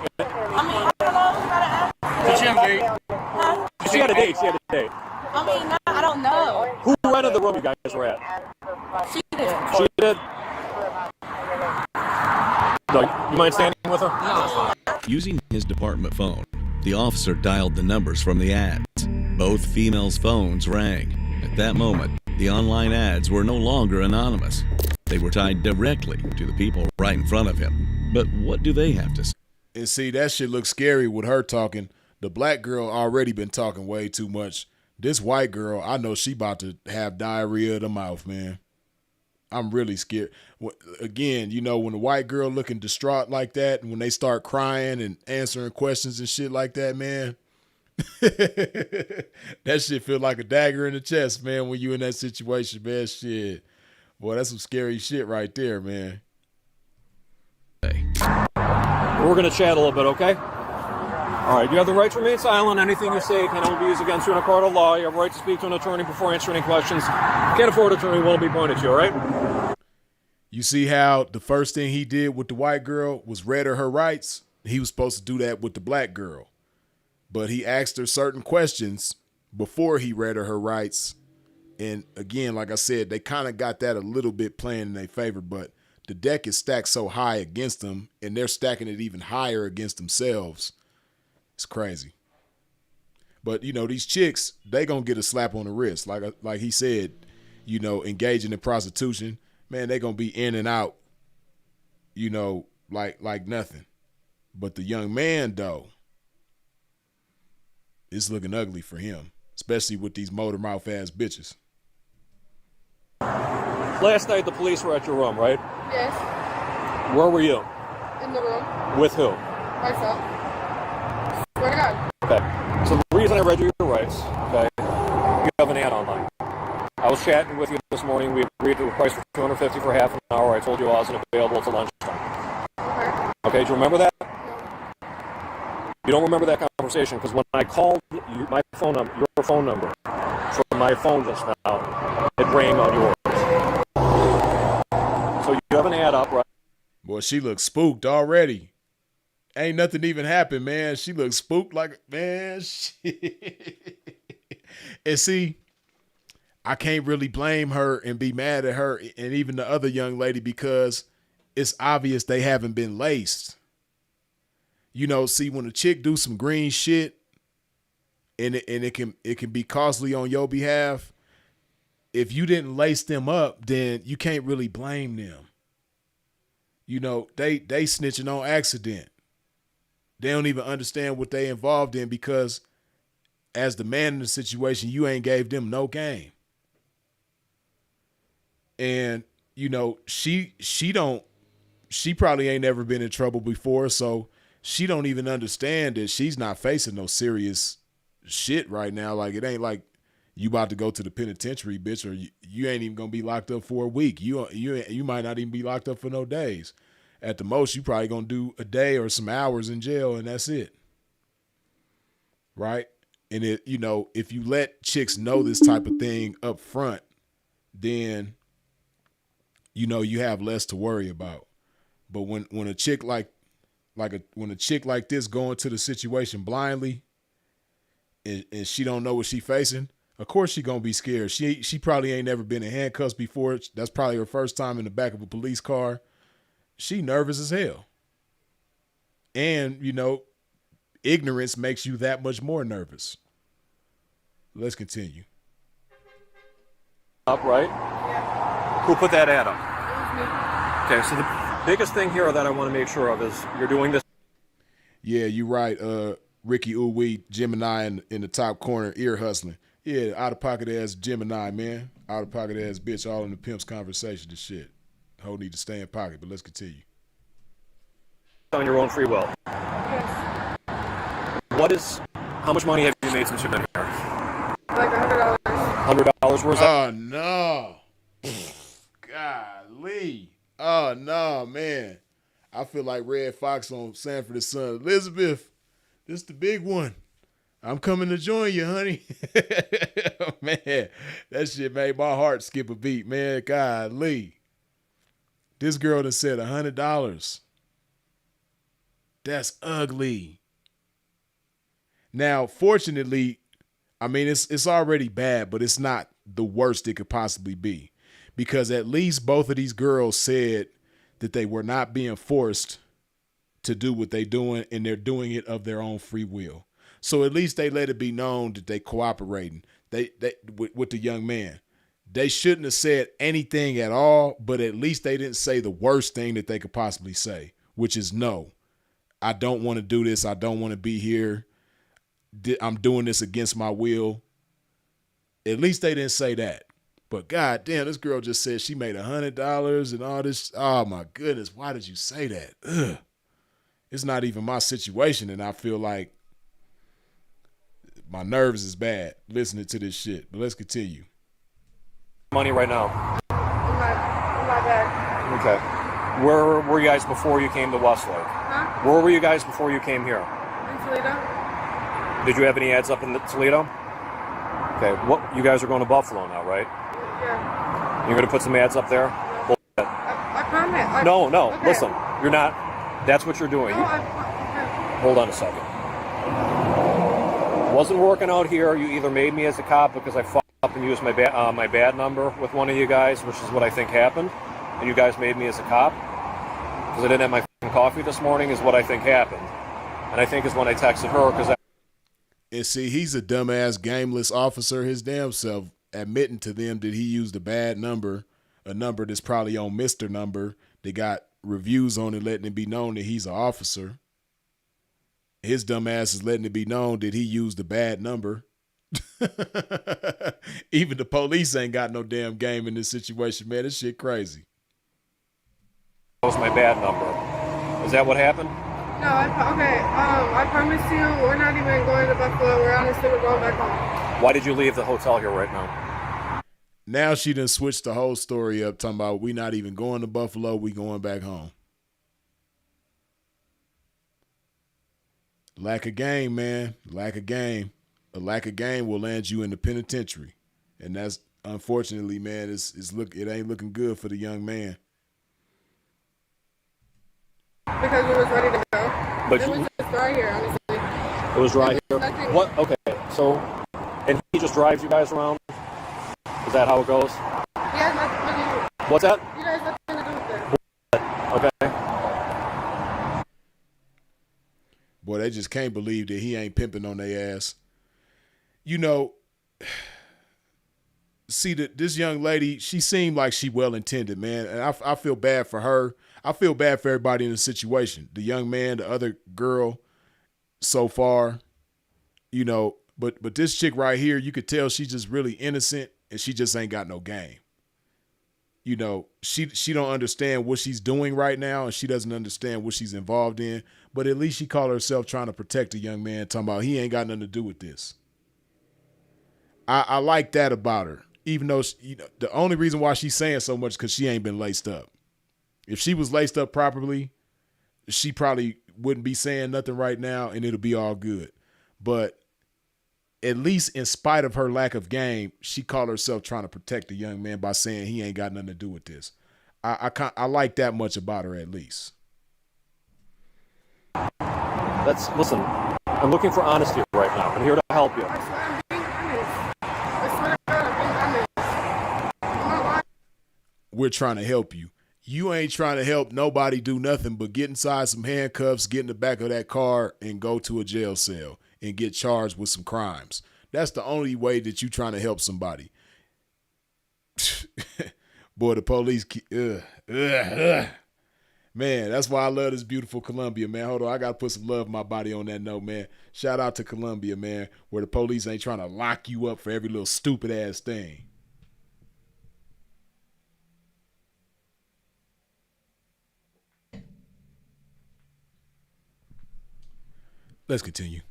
mean, I don't know. You gotta ask. Did she have a date? Huh? She had a date. She had a date. I mean, no, I don't know. Who rented the room you guys were at? She did. She did. Doug, you mind standing with her? Using his department phone, the officer dialed the numbers from the ads. Both females' phones rang. At that moment, the online ads were no longer anonymous. They were tied directly to the people right in front of him. But what do they have to say? And see, that shit looks scary with her talking. The black girl already been talking way too much. This white girl, I know she about to have diarrhea of the mouth, man. I'm really scared. Again, when the white girl looking distraught like that, and when they start crying and answering questions and shit like that, man, that shit feel like a dagger in the chest, man, when you in that situation, man. Shit. Boy, that's some scary shit right there, man. We're going to chat a little bit, okay? All right, you have the right to remain silent. Anything you say can only be used against you in a court of law. You have a right to speak to an attorney before answering any questions. Can't afford an attorney, won't be pointed to you, all right? You see how the first thing he did with the white girl was read her rights? He was supposed to do that with the black girl. But he asked her certain questions before he read her rights. And again, like I said, they kind of got that a little bit playing in their favor, but the deck is stacked so high against them, and they're stacking it even higher against themselves. It's crazy. But, these chicks, they going to get a slap on the wrist. Like he said, engaging in prostitution, man, they going to be in and out, like nothing. But the young man, though, it's looking ugly for him, especially with these motor mouth ass bitches. Last night, the police were at your room, right? Yes. Where were you? In the room. With who? Myself. Swear to God. Okay. So the reason I read you your rights, okay, you have an ad online. I was chatting with you this morning. We agreed to a price for $250 for half an hour. I told you I wasn't available until lunchtime. Okay, do you remember that? You don't remember that conversation because when I called you, your phone number from my phone just now, it rang on yours. So you have an ad up, right? Boy, she looks spooked already. Ain't nothing even happened, man. She looks spooked like, man, shit. And see, I can't really blame her and be mad at her and even the other young lady because it's obvious they haven't been laced. You know, see, when a chick do some green shit and it can be costly on your behalf, if you didn't lace them up, then you can't really blame them. You know, they snitching on accident. They don't even understand what they involved in because as the man in the situation, you ain't gave them no game. And, you know, she probably ain't never been in trouble before, so she don't even understand that she's not facing no serious shit right now. Like, it ain't like you about to go to the penitentiary, bitch, or you ain't even gonna be locked up for a week. You might not even be locked up for no days. At the most, you probably gonna do a day or some hours in jail, and that's it. Right? And it, you know, if you let chicks know this type of thing up front, then you know you have less to worry about. But when a chick when a chick like this go into the situation blindly and she don't know what she facing, of course she gonna be scared. She probably ain't never been in handcuffs before. That's probably her first time in the back of a police car. She nervous as hell. And, you know, ignorance makes you that much more nervous. Let's continue. Up, right? Yeah. Who put that ad up? It was me. Okay, so the biggest thing here that I want to make sure of is you're doing this. Yeah, you're right. Ricky Uwe, Gemini in the top corner, ear hustling. Yeah, out of pocket ass Gemini, man. Out of pocket ass bitch, all in the pimp's conversation and shit. Whole need to stay in pocket, but let's continue. On your own free will. Yes. How much money have you made since you've been here? Like $100. $100? Where's that? Oh, no. Golly. Oh, no, man. I feel like Red Fox on Sanford and Son. Elizabeth, this the big one. I'm coming to join you, honey. Man, that shit made my heart skip a beat, man. Golly. This girl done said $100. That's ugly. Now, fortunately, I mean, it's already bad, but it's not the worst it could possibly be. Because at least both of these girls said that they were not being forced to do what they're doing, and they're doing it of their own free will. So at least they let it be known that they cooperating with the young man. They shouldn't have said anything at all, but at least they didn't say the worst thing that they could possibly say, which is no, I don't want to do this. I don't want to be here. I'm doing this against my will. At least they didn't say that. But God damn, this girl just said she made $100 and all this. Oh my goodness. Why did you say that? Ugh. It's not even my situation. And I feel like my nerves is bad listening to this shit. But let's continue. Money right now. I'm not bad. Okay. Where were you guys before you came to Westlake? Huh? Where were you guys before you came here? In Toledo? Did you have any ads up in Toledo? Okay. You guys are going to Buffalo now, right? Yeah. You're going to put some ads up there? I promise. No. Okay. Listen. You're not. That's what you're doing. No, okay. Hold on a second. Wasn't working out here. You either made me as a cop because I fucked up and used my bad number with one of you guys, which is what I think happened, and you guys made me as a cop because I didn't have my coffee this morning, is what I think happened. And I think is when I texted her because And see, he's a dumbass, gameless officer his damn self, admitting to them that he used a bad number, a number that's probably on Mr. Number. They got reviews on it letting it be known that he's an officer. His dumb ass is letting it be known that he used a bad number. Even the police ain't got no damn game in this situation, man. This shit crazy. that was my bad number. Is that what happened? No, I promise you, we're not even going to Buffalo. We're honestly, we're going back home. Why did you leave the hotel here right now? Now she done switched the whole story up, talking about we not even going to Buffalo, we going back home. Lack of game, man. Lack of game. A lack of game will land you in the penitentiary. And that's, unfortunately, man, it ain't looking good for the young man. Because we was ready to go. But it was just right here, honestly. It was right here. Nothing. What? Okay. So, and he just drives you guys around? Is that how it goes? He has nothing to do with it. What's that? He has nothing to do with it. Okay. Boy, they just can't believe that he ain't pimping on their ass. You know, see, this young lady, she seemed like she well-intended, man. And I feel bad for her. I feel bad for everybody in the situation. The young man, the other girl so far, you know. But this chick right here, you could tell she's just really innocent and she just ain't got no game. You know, she don't understand what she's doing right now and she doesn't understand what she's involved in. But at least she called herself trying to protect a young man, talking about he ain't got nothing to do with this. I like that about her, even though the only reason why she's saying so much is because she ain't been laced up. If she was laced up properly, she probably wouldn't be saying nothing right now and it'll be all good. But at least in spite of her lack of game, she called herself trying to protect the young man by saying he ain't got nothing to do with this. I like that much about her at least. Listen, I'm looking for honesty right now. I'm here to help you. I swear I'm being honest. I swear to God, I'm being honest. I'm not lying. We're trying to help you. You ain't trying to help nobody do nothing but get inside some handcuffs, get in the back of that car, and go to a jail cell and get charged with some crimes. That's the only way that you trying to help somebody. Boy, the police, man, that's why I love this beautiful Columbia, man. Hold on, I got to put some love in my body on that note, man. Shout out to Columbia, man, where the police ain't trying to lock you up for every little stupid ass thing. Let's continue.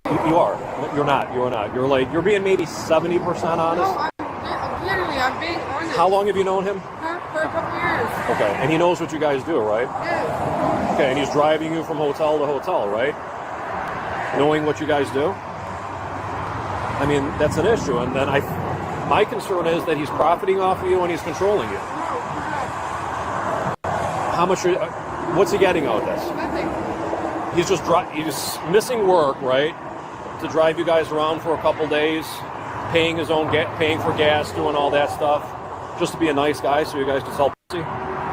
You are. You're not. You're not. You're being maybe 70% honest. No, I'm being honest. How long have you known him? For a couple years. Okay, and he knows what you guys do, right? Yeah. Okay, and he's driving you from hotel to hotel, right? Knowing what you guys do? I mean, that's an issue. And then my concern is that he's profiting off of you and he's controlling you. How much? What's he getting out of this? Nothing. He's missing work, right? To drive you guys around for a couple days, paying paying for gas, doing all that stuff, just to be a nice guy, so you guys can sell pussy.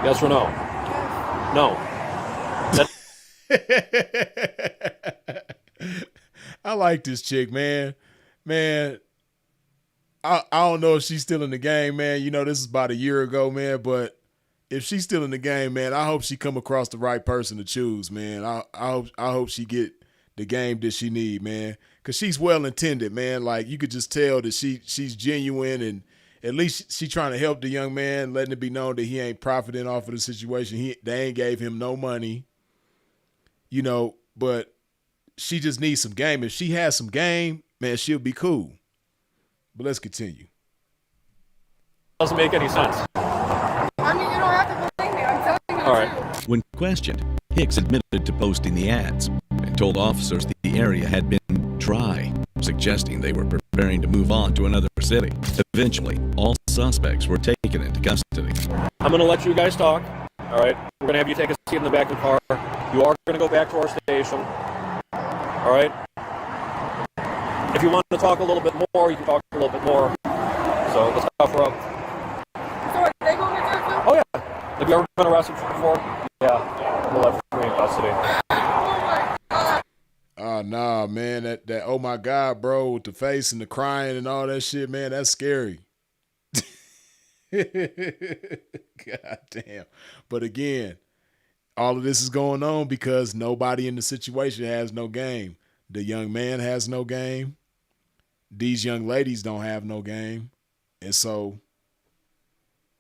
Yes or no? No. I like this chick, man. Man, I don't know if she's still in the game, man. You know, this is about a year ago, man, but if she's still in the game, man, I hope she come across the right person to choose, man. I hope she get the game that she need, man, because she's well intended, man. Like, you could just tell that she's genuine, and at least she trying to help the young man, letting it be known that he ain't profiting off of the situation. They ain't gave him no money, you know, but she just needs some game. If she has some game, man, she'll be cool. But let's continue. Doesn't make any sense. I mean, you don't have to believe me. I'm telling you the All right. truth. When questioned, Hicks admitted to posting the ads and told officers the area had been dry, suggesting they were preparing to move on to another city. Eventually, all suspects were taken into custody. I'm going to let you guys talk. All right. We're going to have you take a seat in the back of the car. You are going to go back to our station. All right. If you want to talk a little bit more, you can talk a little bit more. So let's cover up. So are they going to jail too? Oh, yeah. Have you ever been arrested before? Yeah. We'll have free custody. Oh my God. Nah, man, that oh my God, bro, with the face and the crying and all that shit, man, that's scary. God damn. But again, all of this is going on because nobody in the situation has no game. The young man has no game. These young ladies don't have no game. And so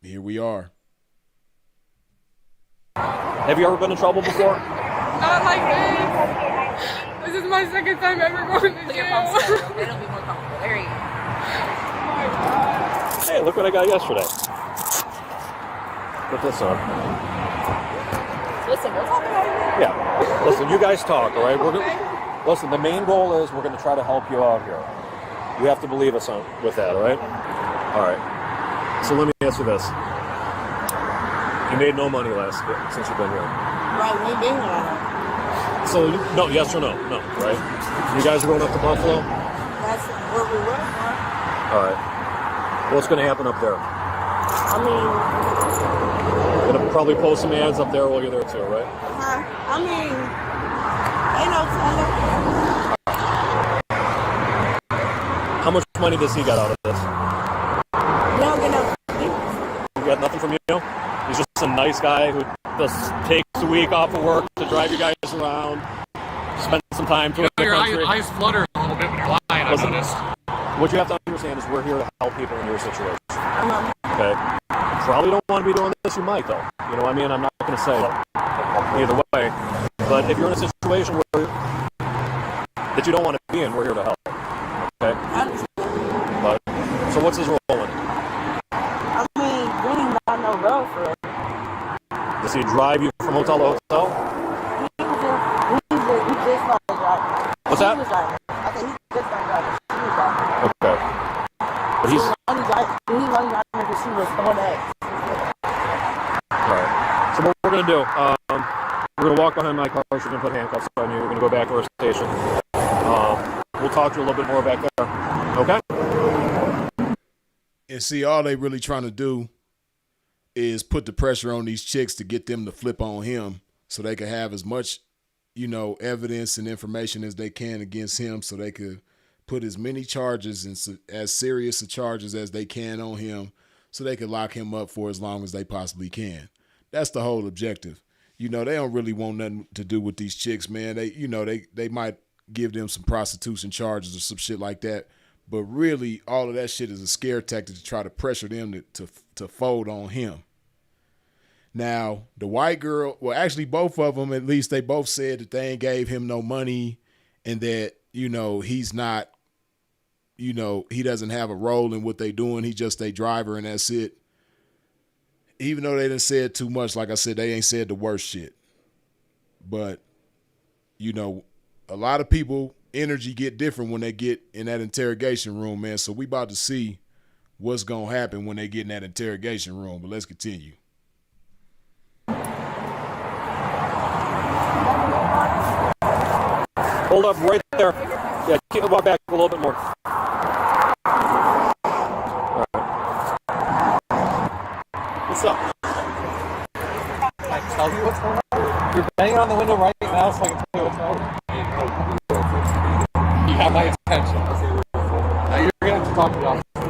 here we are. Have you ever been in trouble before? Not like this. This is my second time ever going to jail. It'll be more comfortable. There you go. Oh my God. Hey, look what I got yesterday. Put this on. Listen, we're talking about it. Yeah. Listen, you guys talk, all right? Listen, the main goal is we're going to try to help you out here. You have to believe us with that, all right? All right. So let me ask you this. You made no money since you've been here. Right, we been here. So, no, yes or no? No, right? You guys are going up to Buffalo? That's what we work for. All right. What's going to happen up there? I mean, Going to probably post some ads up there while you're there too, right? I mean, ain't no telling. How much money does he got out of this? You don't get no. You got nothing from you? He's just a nice guy who just takes a week off of work to drive you guys around, spend some time touring the country. Your eyes flutter a little bit when you're lying, Listen, I noticed. what you have to understand is we're here to help people in your situation. Okay? You probably don't want to be doing this, you might though. You know what I mean? I'm not going to say either way. But if you're in a situation where that you don't want to be in, we're here to help. Okay? But, so what's his role in it? I mean, really not no road for it. Does he drive you from hotel to hotel? He just started driving. What's that? He was driving. I said he just started driving. She was driving. Okay. But he's... He was only driving because she was on that. Alright. So what we're going to do, we're going to walk behind my car, so we're going to put handcuffs on you, we're going to go back to our station. We'll talk to you a little bit more back there. Okay? And see, all they really trying to do is put the pressure on these chicks to get them to flip on him so they can have as much, evidence and information as they can against him so they could put as many charges and as serious a charges as they can on him so they could lock him up for as long as they possibly can. That's the whole objective. They don't really want nothing to do with these chicks, man. They might give them some prostitution charges or some shit like that. But really, all of that shit is a scare tactic to try to pressure them to fold on him. Now, the white girl, well, actually both of them, at least they both said that they ain't gave him no money and that, he's not, he doesn't have a role in what they doing. He's just a driver and that's it. Even though they didn't say it too much, like I said, they ain't said the worst shit. But, a lot of people energy get different when they get in that interrogation room, man. So we about to see what's going to happen when they get in that interrogation room. But let's continue. Hold up right there. Yeah, keep the walk back a little bit more. All right. What's up? I tell you what's going on? You're banging on the window right now so I can tell you what's going on. You have my attention. Now you're going to have to talk to the officer. You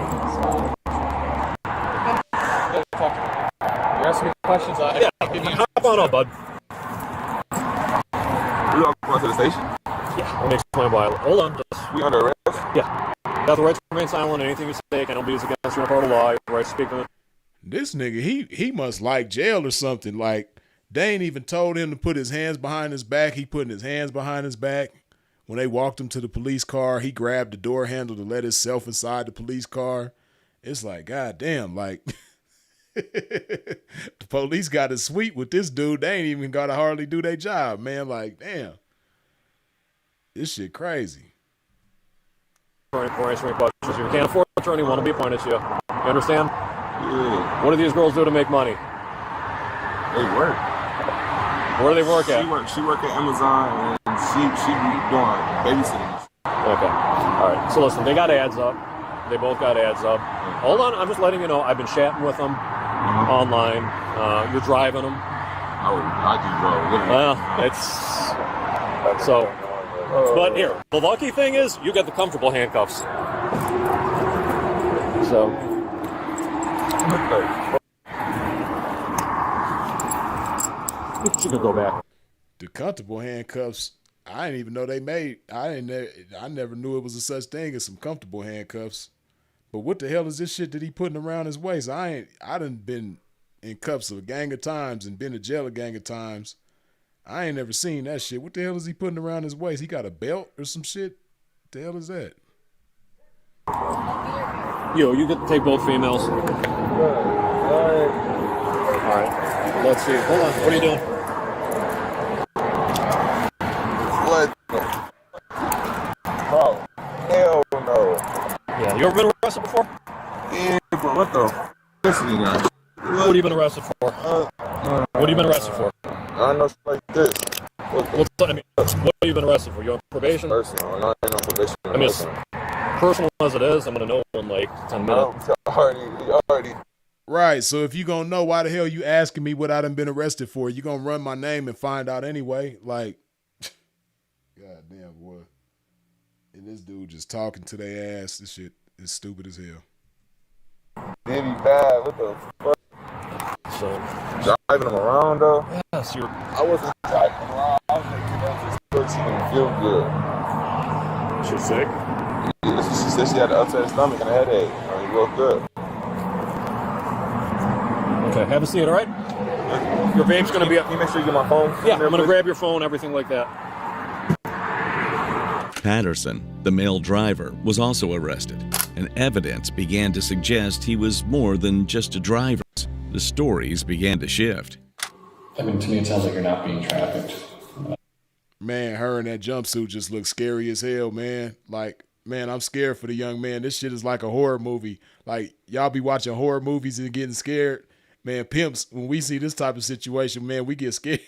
gotta talk to me. You're asking me questions. Yeah, hop on up, bud. We all going to the station? Yeah, let me explain why. Hold on. We under arrest? Yeah. You have the right to remain silent. Anything you say cannot be used against you in a court of law. You have the right to speak on it. This nigga, he must like jail or something. Like, they ain't even told him to put his hands behind his back. He putting his hands behind his back. When they walked him to the police car, he grabbed the door handle to let himself inside the police car. It's like, God damn, like, the police got it sweet with this dude. They ain't even got to hardly do their job, man. Like, damn. This shit crazy. You can't afford an attorney, want to be appointed to you. You understand? Yeah. What do these girls do to make money? They work. Where do they work at? She work at Amazon and she be doing babysitting. Okay. All right. So listen, they got ads up. They both got ads up. Hold on. I'm just letting you know. I've been chatting with them online. You're driving them. Oh, I do, bro. Well, it's so. But here, the lucky thing is you get the comfortable handcuffs. So. You could go back. The comfortable handcuffs, I didn't even know they made. I never knew it was a such thing as some comfortable handcuffs. But what the hell is this shit that he putting around his waist? I done been in cuffs a gang of times and been to jail a gang of times. I ain't never seen that shit. What the hell is he putting around his waist? He got a belt or some shit? What the hell is that? Yo, you get to take both females. All right. Let's see. Hold on. What are you doing? What? Bro, hell no. Yeah. You ever been arrested before? Yeah, but what the? Listen, you guys. What have you been arrested for? What have you been arrested for? I know shit like this. What have you been arrested for? You on probation? Personal. I ain't on probation. I mean, personal as it is, I'm gonna know in like 10 minutes. Already. Right, so if you gonna know why the hell you asking me what I done been arrested for, you gonna run my name and find out anyway. Like, god damn, boy. And this dude just talking to their ass. This shit is stupid as hell. Did he bad? What the fuck? So Driving him around though? yes, you're I wasn't driving him around. I was making up just so she didn't feel good. she's sick. She said she had an upset stomach and a headache. I mean, woke up. Okay, have a seat, all right? Your vape's gonna be up. Can you make sure you get my phone? Yeah, I'm gonna grab your phone, everything like that. Patterson, the male driver, was also arrested, and evidence began to suggest he was more than just a driver. The stories began to shift. I mean, to me, it sounds like you're not being trafficked. Man, her in that jumpsuit just looks scary as hell, man. Like, man, I'm scared for the young man. This shit is like a horror movie. Like, y'all be watching horror movies and getting scared. Man, pimps, when we see this type of situation, man, we get scared.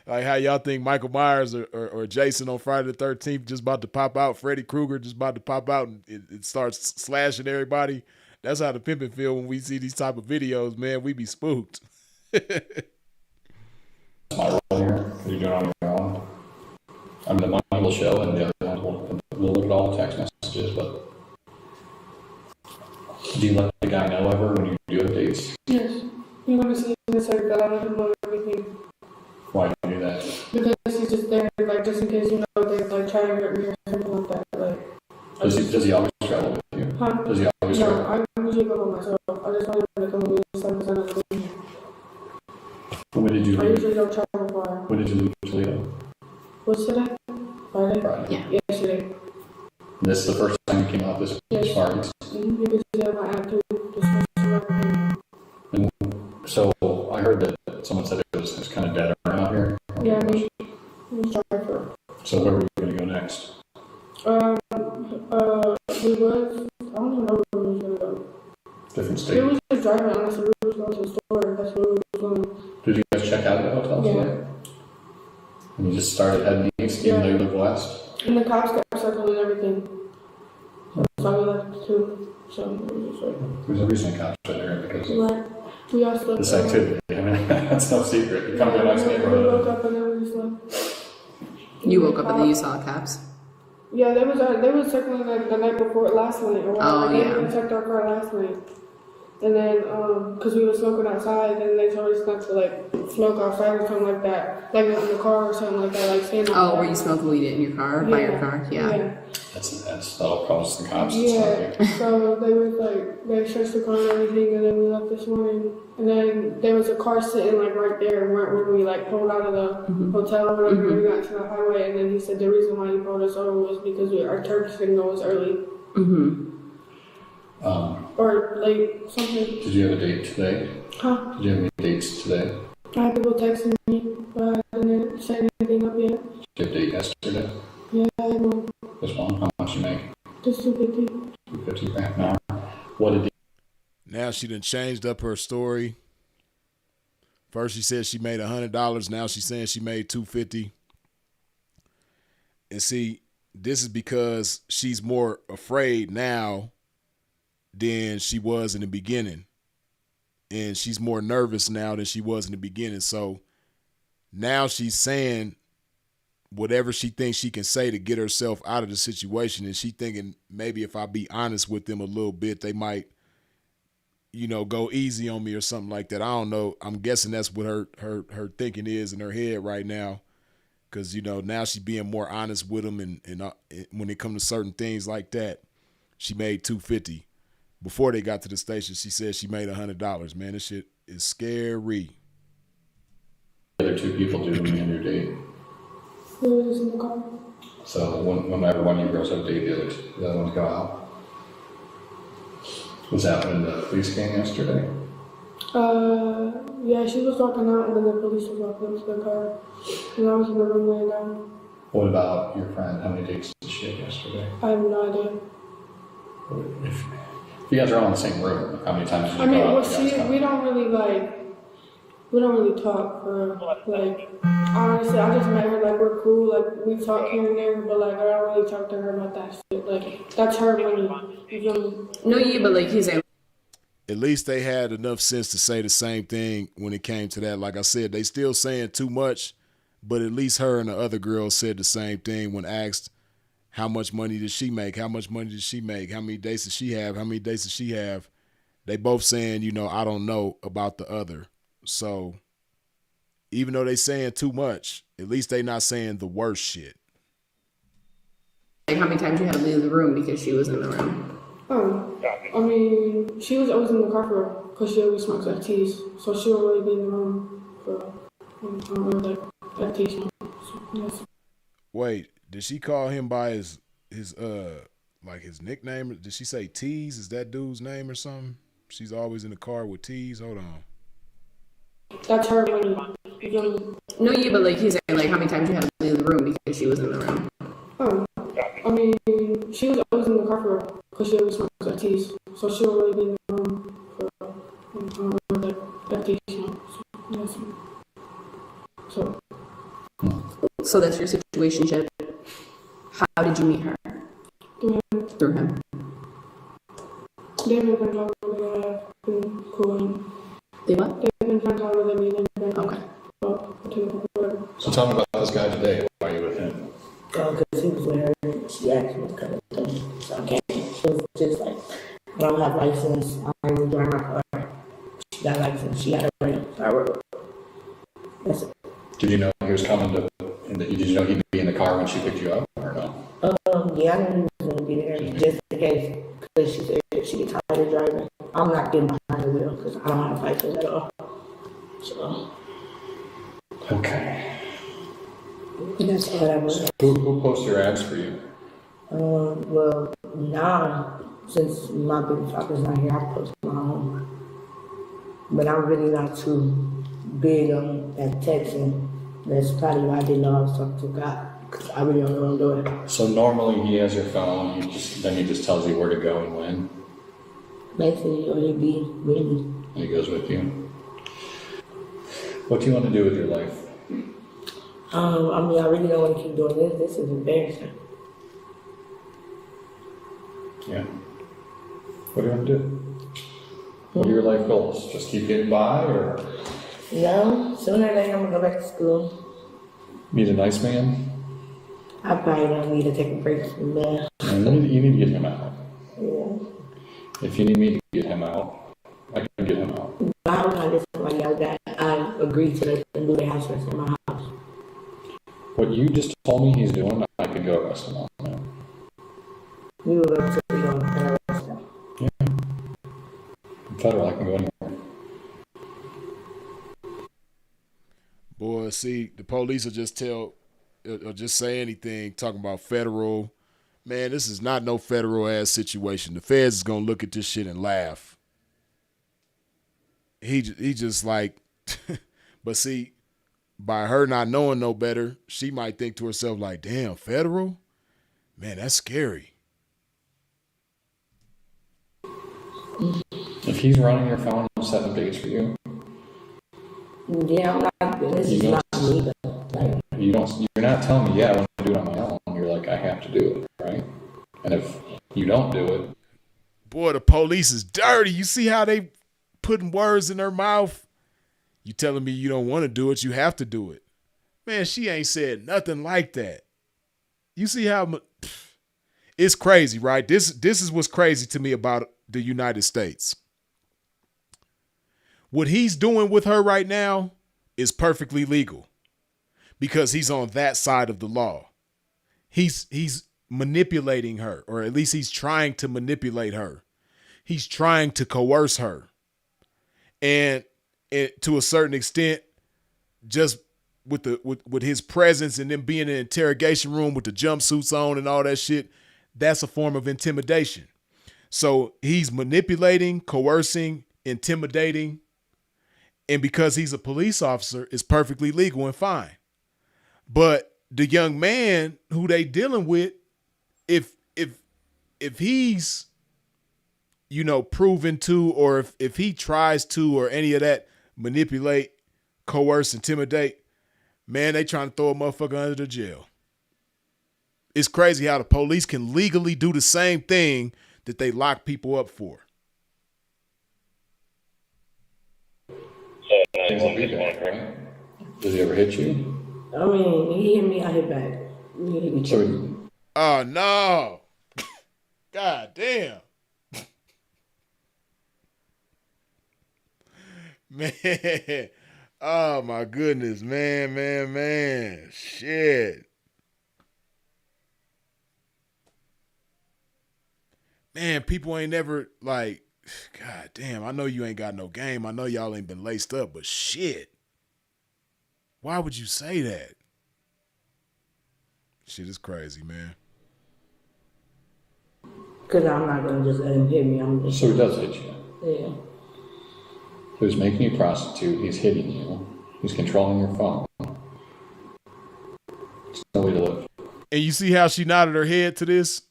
Like how y'all think Michael Myers or Jason on Friday the 13th just about to pop out, Freddy Krueger just about to pop out and it starts slashing everybody. That's how the pimping feel when we see these type of videos, man. We be spooked. That's my role here, because you're doing it on your own. I mean, the one will show, and the other one will look at all the text messages, but do you let the guy know ever when you do have dates? Yes. He went to see this like that. I let him know everything. Why do you do that? Because he's just there, like, just in case, you know, they like try to hurt me or something like that. Like, Does he always travel with you? huh? Does he always travel? No, I usually go by myself. I just wanted him to come with me this time because I know him. When did you I leave? usually don't travel far. When did you leave Toledo? What's today? Friday? Friday. Yeah. Yesterday. And this is the first time you came out this far east? You can see that my attitude just And so I heard that someone said it was kind of dead around here. yeah, me. I'm sorry for. So where were we going to go next? We was, I don't even know where we was gonna go. Different We state. was just driving, honestly. We was going to the store. That's where we was going. Did you guys check out of the hotel today? And you just started heading east, even though you live west? And the cops kept circling everything. So we left too. So it was just like, There's a reason cops are there because of right. We all slept. this activity. I mean, that's no secret. You come to a nice We woke neighborhood. up and then we just left. You woke up and then you saw cops? Yeah, they was circling like the night before, last night. Or Oh, they yeah. even checked our car last night. And then, cause we were smoking outside, and they told us not to like smoke outside or something like that, like in the car or something like that, like staying Oh, outside. were you smoking weed in your car? By your car? Yeah. That'll cause the cops to stop Yeah, you. so they was like, they searched the car and everything, and then we left this morning. And then there was a car sitting like right there where we like pulled out of the hotel or whatever, we got to the highway. And then he said the reason why he pulled us over was because our turn signal was early or late, something. Did you have a date today? Huh? Did you have any dates today? I had people texting me, but I didn't set anything up yet. Did you have a date yesterday? Yeah, I had one. Just one? How much you make? Just 250. 250 grand an hour. What did Now she done changed up her story. First she said she made $100. Now she's saying she made $250. And see, this is because she's more afraid now than she was in the beginning. And she's more nervous now than she was in the beginning. So now she's saying whatever she thinks she can say to get herself out of the situation. And she thinking maybe if I be honest with them a little bit, they might, you know, go easy on me or something like that. I don't know. I'm guessing that's what her thinking is in her head right now. Cause you know, now she's being more honest with them. And when it comes to certain things like that, she made $250. Before they got to the station, she said she made $100. Man, this shit is scary. the other two people do when you end your date? We were just in the car. So whenever one of you girls have a date, the other ones go out. Was that when the police came yesterday? Yeah, she was walking out and then the police was walking into the car. And I was in the room laying down. What about your friend? How many dates did she have yesterday? I have no idea. If you guys are all in the same room, how many times did you I mean, go out? well, we don't really like, We don't really talk for like, honestly, I just met her, like, we're cool, like, we talk here and there, but like, I don't really talk to her about that shit. Like, that's her money. You feel me? No, yeah, but like he's At least they had enough sense to say the same thing when it came to that. Like I said, they still saying too much, but at least her and the other girl said the same thing when asked how much money did she make, how much money did she make, how many dates does she have, how many dates does she have. They both saying, you know, I don't know about the other. So even though they saying too much, at least they not saying the worst shit. like how many times you had to leave the room because she was in the room. I mean, she was always in the car for because she always smokes FTs, so she don't really be in the room for like FTs. Yes. Wait, did she call him by his like his nickname? Did she say Tease? Is that dude's name or something? She's always in the car with Tease. Hold on. That's her money. You feel me? No, yeah, but like he's saying like how many times you had to leave the room because she was in the room. I mean, she was always in the car for because she always smokes FTs, so she don't really be in the room for like FTs. Yes. So that's your situationship. How did you meet her? Through him. They've been friends all over. They've been cool. They what? They've been friends all over. Okay. So tell me about this guy today. Why are you with him? Because he was with her, she asked me to come with him. So I came. She was just like, I don't have license, I don't even drive my car. She got license, she got it ready. So I wrote. That's it. Did you know he was coming to? Did you know he'd be in the car when she picked you up, or no? Yeah, I knew he was going to be there just in case. Because she said she gets tired of driving. I'm not getting behind the wheel because I don't have license at all. So. Okay. That's what I was. Who posts your ads for you? Well, now, since my baby father's not here, I post my own. But I'm really not too big on that texting. That's probably why I didn't know I was talking to God, because I really don't know what I'm doing. So normally he has your phone, then he just tells you where to go and when? Basically, or he'd be with me. And he goes with you. What do you want to do with your life? I mean, I really don't want to keep doing this. This is embarrassing. Yeah. What do you want to do? What are your life goals? Just keep getting by, or? No, sooner or later I'm going to go back to school. Meet a nice man? I probably don't need to take a break from that. You need to get him out. Yeah. If you need me to get him out, I can get him out. I don't understand why y'all got, I agreed to let them do the house arrest in my house. What you just told me he's doing, I could go arrest him on now. We will go to the arrest him. Yeah. I'm federal, I can go anywhere. Boy, see, the police will just just say anything, talking about federal. Man, this is not no federal ass situation. The feds is gonna look at this shit and laugh. He just like, but see, by her not knowing no better, she might think to herself like, damn, federal? Man, that's scary. If he's running your phone, I'm setting dates for you. Yeah, I'm not, this is not me though. Like, You're not telling me, yeah, I want to do it on my own. You're like, I have to do it, right? And if you don't do it. Boy, the police is dirty. You see how they putting words in her mouth? You telling me you don't want to do it, you have to do it. Man, she ain't said nothing like that. You see how it's crazy, right? This is what's crazy to me about the United States. What he's doing with her right now is perfectly legal because he's on that side of the law. He's manipulating her, or at least he's trying to manipulate her. He's trying to coerce her. And to a certain extent, just with his presence and them being in an interrogation room with the jumpsuits on and all that shit, that's a form of intimidation. So he's manipulating, coercing, intimidating, and because he's a police officer, it's perfectly legal and fine. But the young man who they dealing with, if he's, proven to, or if he tries to, or any of that, manipulate coerce, intimidate, man, they trying to throw a motherfucker under the jail. It's crazy how the police can legally do the same thing that they lock people up for. He won't be back, right? Does he ever hit you? I mean, he hit me, I hit back. He hit me. So, Oh, no. God damn. Man. Oh, my goodness. Man. Shit. Man, people ain't never, like, God damn, I know you ain't got no game. I know y'all ain't been laced up, but shit. Why would you say that? Shit is crazy, man. Because I'm not going to just let him hit me. I'm just so he does hit you. Yeah. So he's making you prostitute, he's hitting you, he's controlling your phone. It's no way to live. And you see how she nodded her head to this?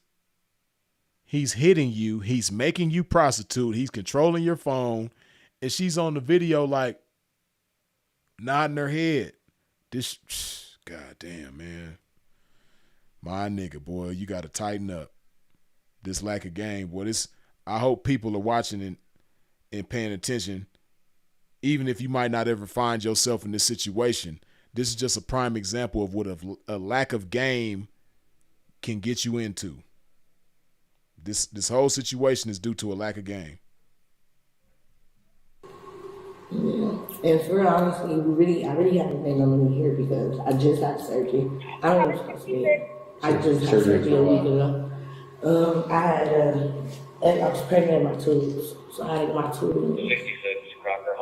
He's hitting you, he's making you prostitute, he's controlling your phone, and she's on the video like nodding her head. This, God damn, man. My nigga, boy, you got to tighten up. This lack of game, boy. I hope people are watching and paying attention, even if you might not ever find yourself in this situation. This is just a prime example of what a lack of game can get you into. This whole situation is due to a lack of game. Yeah. And for real, honestly, I really haven't been on me here because I just had surgery. I don't know what's supposed to be. I just had surgery a week ago. I was pregnant in my tubes, so I had my tubes.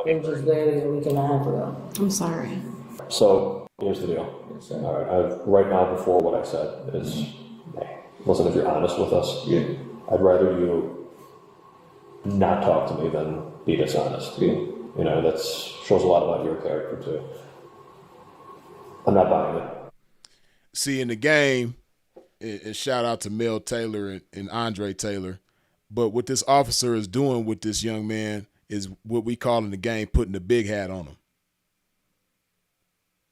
It was just literally a week and a half ago. I'm sorry. So here's the deal. All right, right now, before what I said is, hey, listen, if you're honest with us, I'd rather you not talk to me than be dishonest. You know, that shows a lot about your character too. I'm not buying it. See, in the game, and shout out to Mel Taylor and Andre Taylor, but what this officer is doing with this young man is what we call in the game putting the big hat on him.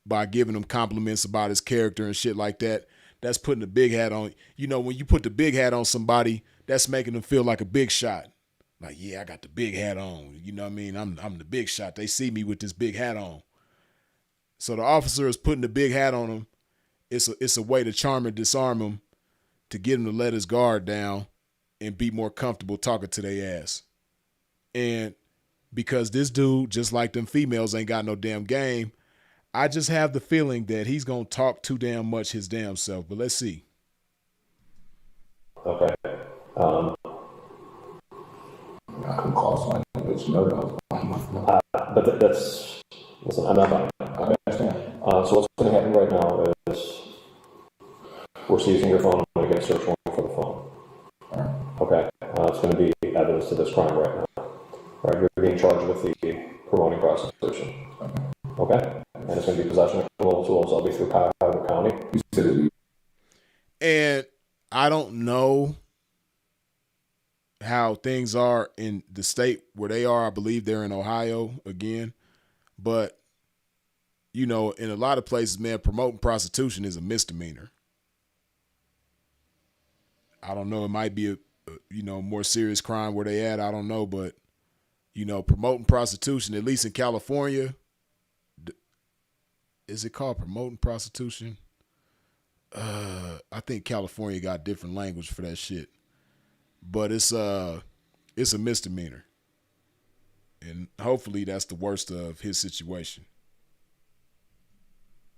By giving him compliments about his character and shit like that, that's putting the big hat on. You know, when you put the big hat on somebody, that's making them feel like a big shot. Like, yeah, I got the big hat on. You know what I mean? I'm the big shot. They see me with this big hat on. So the officer is putting the big hat on him. It's a way to charm and disarm him, to get him to let his guard down and be more comfortable talking to their ass. And because this dude, just like them females, ain't got no damn game, I just have the feeling that he's going to talk too damn much his damn self. But let's see. Okay. I can call my bitch no. But that's, listen, I'm not buying it. Okay? So what's going to happen right now is we're seizing your phone. I'm going to get a search warrant for the phone. Okay. It's going to be evidence to this crime right now. All right. You're being charged with the promoting prostitution. Okay. And it's going to be possession of criminal tools. I'll be through Cuyahoga County. And I don't know how things are in the state where they are. I believe they're in Ohio again. But, you know, in a lot of places, man, promoting prostitution is a misdemeanor. I don't know. It might be a more serious crime where they at. I don't know. But, you know, promoting prostitution, at least in California, is it called promoting prostitution? I think California got different language for that shit. But it's a misdemeanor. And hopefully that's the worst of his situation.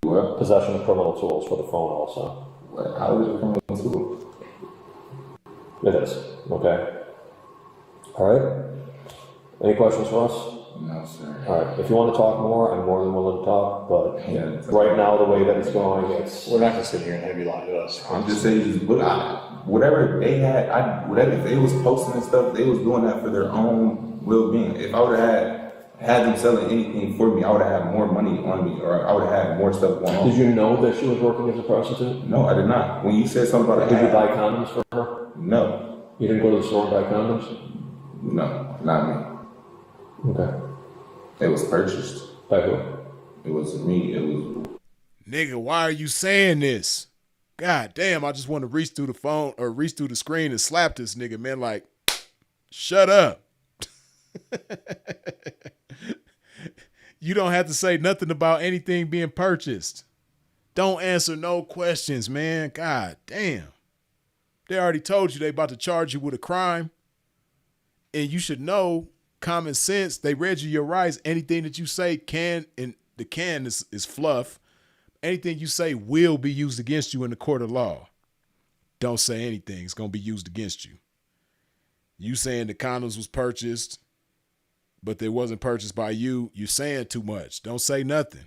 What? Possession of criminal tools for the phone also. What? How is it criminal tool? It is. Okay. All right. Any questions for us? No, sir. All right. If you want to talk more, I'm more than willing to talk. But right now, the way that it's going, We're not gonna sit here and have you lie to us. I'm just saying, whatever they had, whatever if they was posting and stuff, they was doing that for their own well-being. If I would have had them selling anything for me, I would have had more money on me, or I would have had more stuff going on. Did you know that she was working as a prostitute? No, I did not. When you said something about Did you buy condoms for her? No. You didn't go to the store and buy condoms? No, not me. Okay. It was purchased by who? It was me. It was. Nigga, why are you saying this? God damn, I just want to reach through the phone or reach through the screen and slap this nigga, man. Like, shut up. You don't have to say nothing about anything being purchased. Don't answer no questions, man. God damn. They already told you they about to charge you with a crime. And you should know common sense. They read you your rights. Anything that you say can, and the can is fluff. Anything you say will be used against you in the court of law. Don't say anything. It's going to be used against you. You saying the condoms was purchased, but they wasn't purchased by you. You're saying too much. Don't say nothing.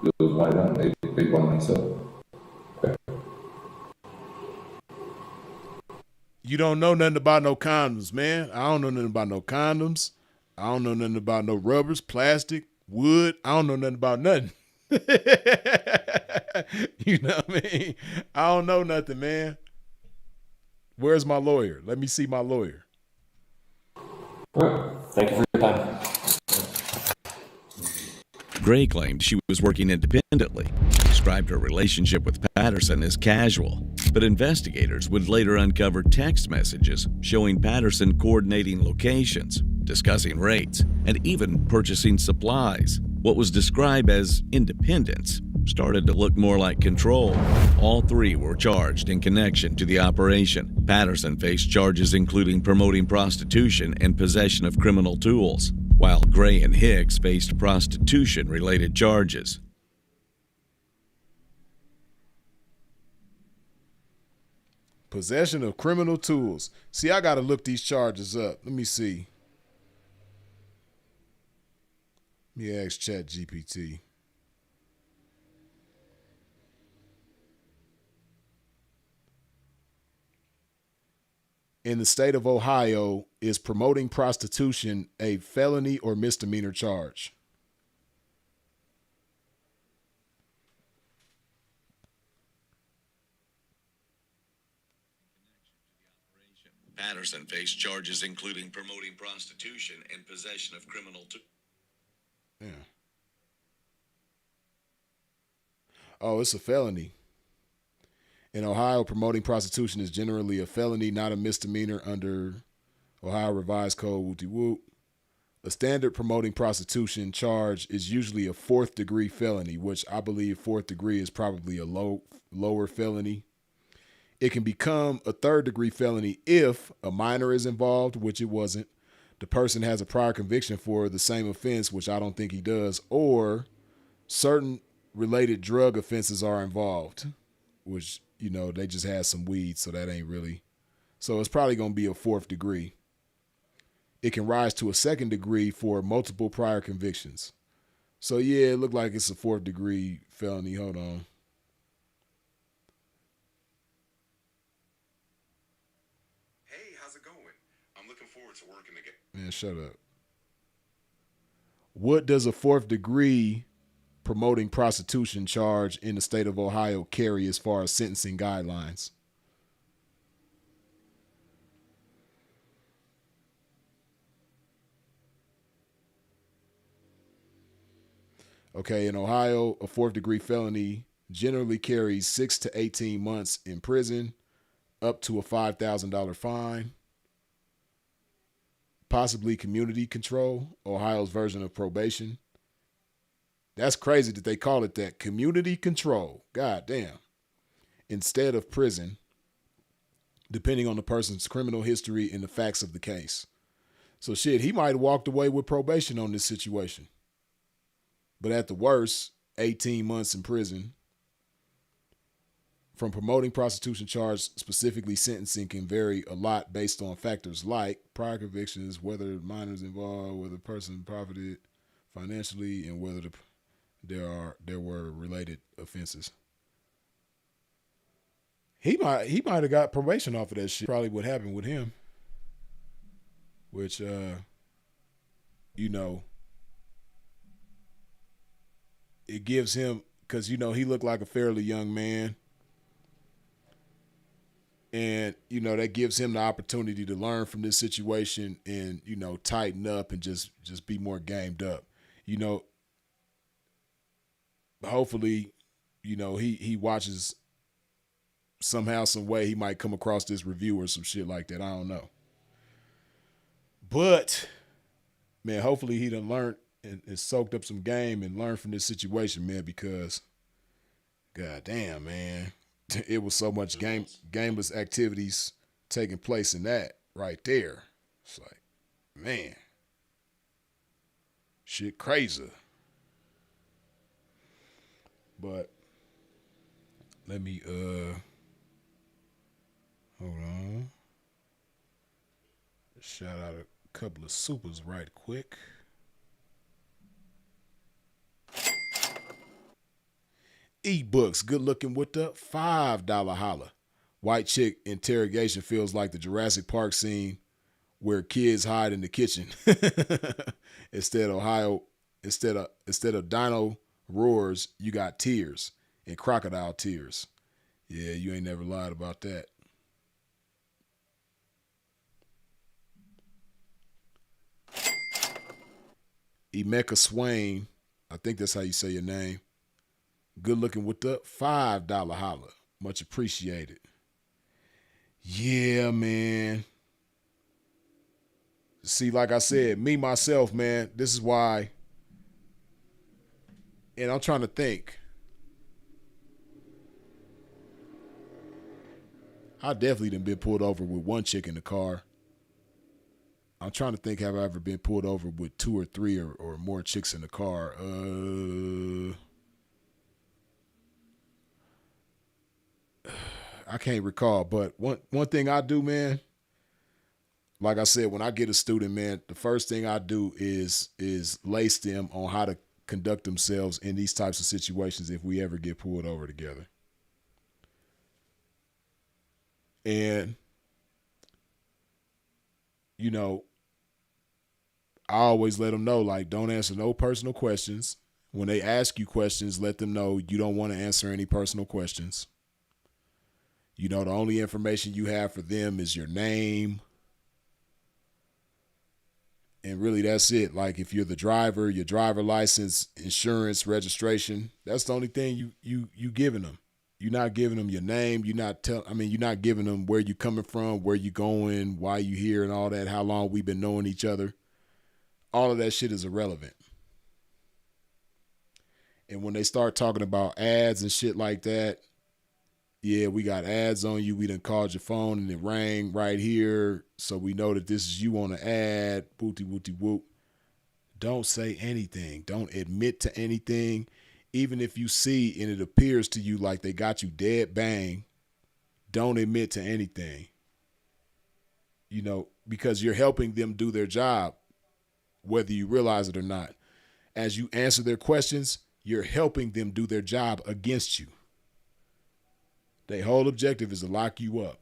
It was one of them. They bought myself. Okay. You don't know nothing about no condoms, man. I don't know nothing about no condoms. I don't know nothing about no rubbers, plastic, wood. I don't know nothing about nothing. You know what I mean? I don't know nothing, man. Where's my lawyer? Let me see my lawyer. Thank you for your time. Gray claimed she was working independently, described her relationship with Patterson as casual, but investigators would later uncover text messages showing Patterson coordinating locations, discussing rates, and even purchasing supplies. What was described as independence started to look more like control. All three were charged in connection to the operation. Patterson faced charges including promoting prostitution and possession of criminal tools, while Gray and Hicks faced prostitution-related charges. Possession of criminal tools. See, I got to look these charges up. Let me see. Let me ask ChatGPT. In the state of Ohio, is promoting prostitution a felony or misdemeanor charge? Patterson faced charges including promoting prostitution and possession of criminal tools. Yeah. Oh, it's a felony. In Ohio, promoting prostitution is generally a felony, not a misdemeanor under Ohio Revised Code, whoop-de-whoop. A standard promoting prostitution charge is usually a fourth degree felony, which I believe fourth degree is probably a lower felony. It can become a third degree felony if a minor is involved, which it wasn't. The person has a prior conviction for the same offense, which I don't think he does, or certain related drug offenses are involved, which, you know, they just had some weed, so that ain't really. So it's probably going to be a fourth degree. It can rise to a second degree for multiple prior convictions. So yeah, it looked like it's a fourth degree felony. Hold on. Hey, how's it going? I'm looking forward to working again. Man, shut up. What does a fourth degree promoting prostitution charge in the state of Ohio carry as far as sentencing guidelines? Okay, in Ohio, a fourth degree felony generally carries 6 to 18 months in prison, up to a $5,000 fine, possibly community control, Ohio's version of probation. That's crazy that they call it that, community control. God damn. Instead of prison, depending on the person's criminal history and the facts of the case. So shit, he might have walked away with probation on this situation. But at the worst, 18 months in prison. From promoting prostitution charge, specifically sentencing can vary a lot based on factors like prior convictions, whether minors involved, whether the person profited financially, and whether there were related offenses. He might have got probation off of that shit. Probably what happened with him. Which you know, it gives him, because, you know, he looked like a fairly young man. And, you know, that gives him the opportunity to learn from this situation and, you know, tighten up and just be more gamed up. you know, hopefully, you know, he watches somehow, some way he might come across this review or some shit like that. I don't know. But man, hopefully he done learned and soaked up some game and learned from this situation, man, because god damn, man. It was so much gameless activities taking place in that right there. It's like, man. Shit crazy. But let me hold on. Shout out a couple of supers right quick. Ebooks, good looking with the $5 holla. White chick interrogation feels like the Jurassic Park scene where kids hide in the kitchen. instead of dino roars, you got tears and crocodile tears. Yeah, you ain't never lied about that. Emeka Swain, I think that's how you say your name. Good looking with the $5 holla. Much appreciated. Yeah, man. See, like I said, me, myself, man, this is why. And I'm trying to think. I definitely done been pulled over with one chick in the car. I'm trying to think, have I ever been pulled over with two or three or more chicks in the car? I can't recall, but one thing I do, man, like I said, when I get a student, man, the first thing I do is lace them on how to conduct themselves in these types of situations if we ever get pulled over together. And, you know, I always let them know, like, don't answer no personal questions. When they ask you questions, let them know you don't want to answer any personal questions. You know, the only information you have for them is your name. And really, that's it. Like, if you're the driver, your driver license, insurance, registration, that's the only thing you giving them. You're not giving them your name. You're not giving them where you coming from, where you going, why you here, and all that, how long we've been knowing each other. All of that shit is irrelevant. And when they start talking about ads and shit like that, yeah, we got ads on you. We done called your phone and it rang right here. So we know that this is you on the ad. Wooty wooty whoop. Don't say anything. Don't admit to anything. Even if you see and it appears to you like they got you dead bang, don't admit to anything. You know, because you're helping them do their job, whether you realize it or not. As you answer their questions, you're helping them do their job against you. Their whole objective is to lock you up.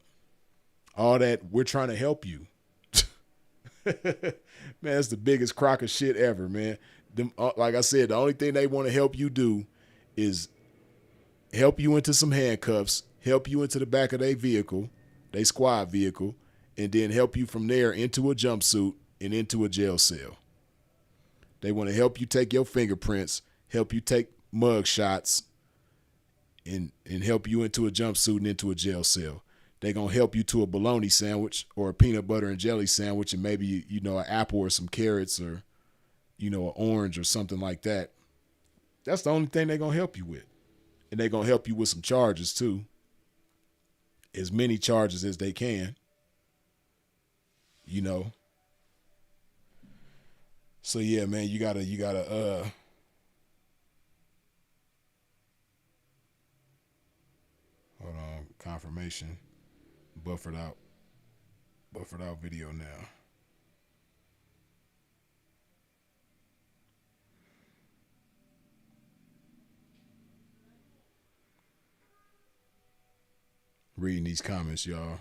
All that, we're trying to help you. Man, that's the biggest crock of shit ever, man. Them, like I said, the only thing they want to help you do is help you into some handcuffs, help you into the back of their vehicle, their squad vehicle, and then help you from there into a jumpsuit and into a jail cell. They want to help you take your fingerprints, help you take mug shots, and help you into a jumpsuit and into a jail cell. They're going to help you to a bologna sandwich or a peanut butter and jelly sandwich and maybe, you know, an apple or some carrots or, you know, an orange or something like that. That's the only thing they're going to help you with. And they're going to help you with some charges too. As many charges as they can. You know. So yeah, man, you gotta hold on, confirmation. Buffered out video now. Reading these comments, y'all.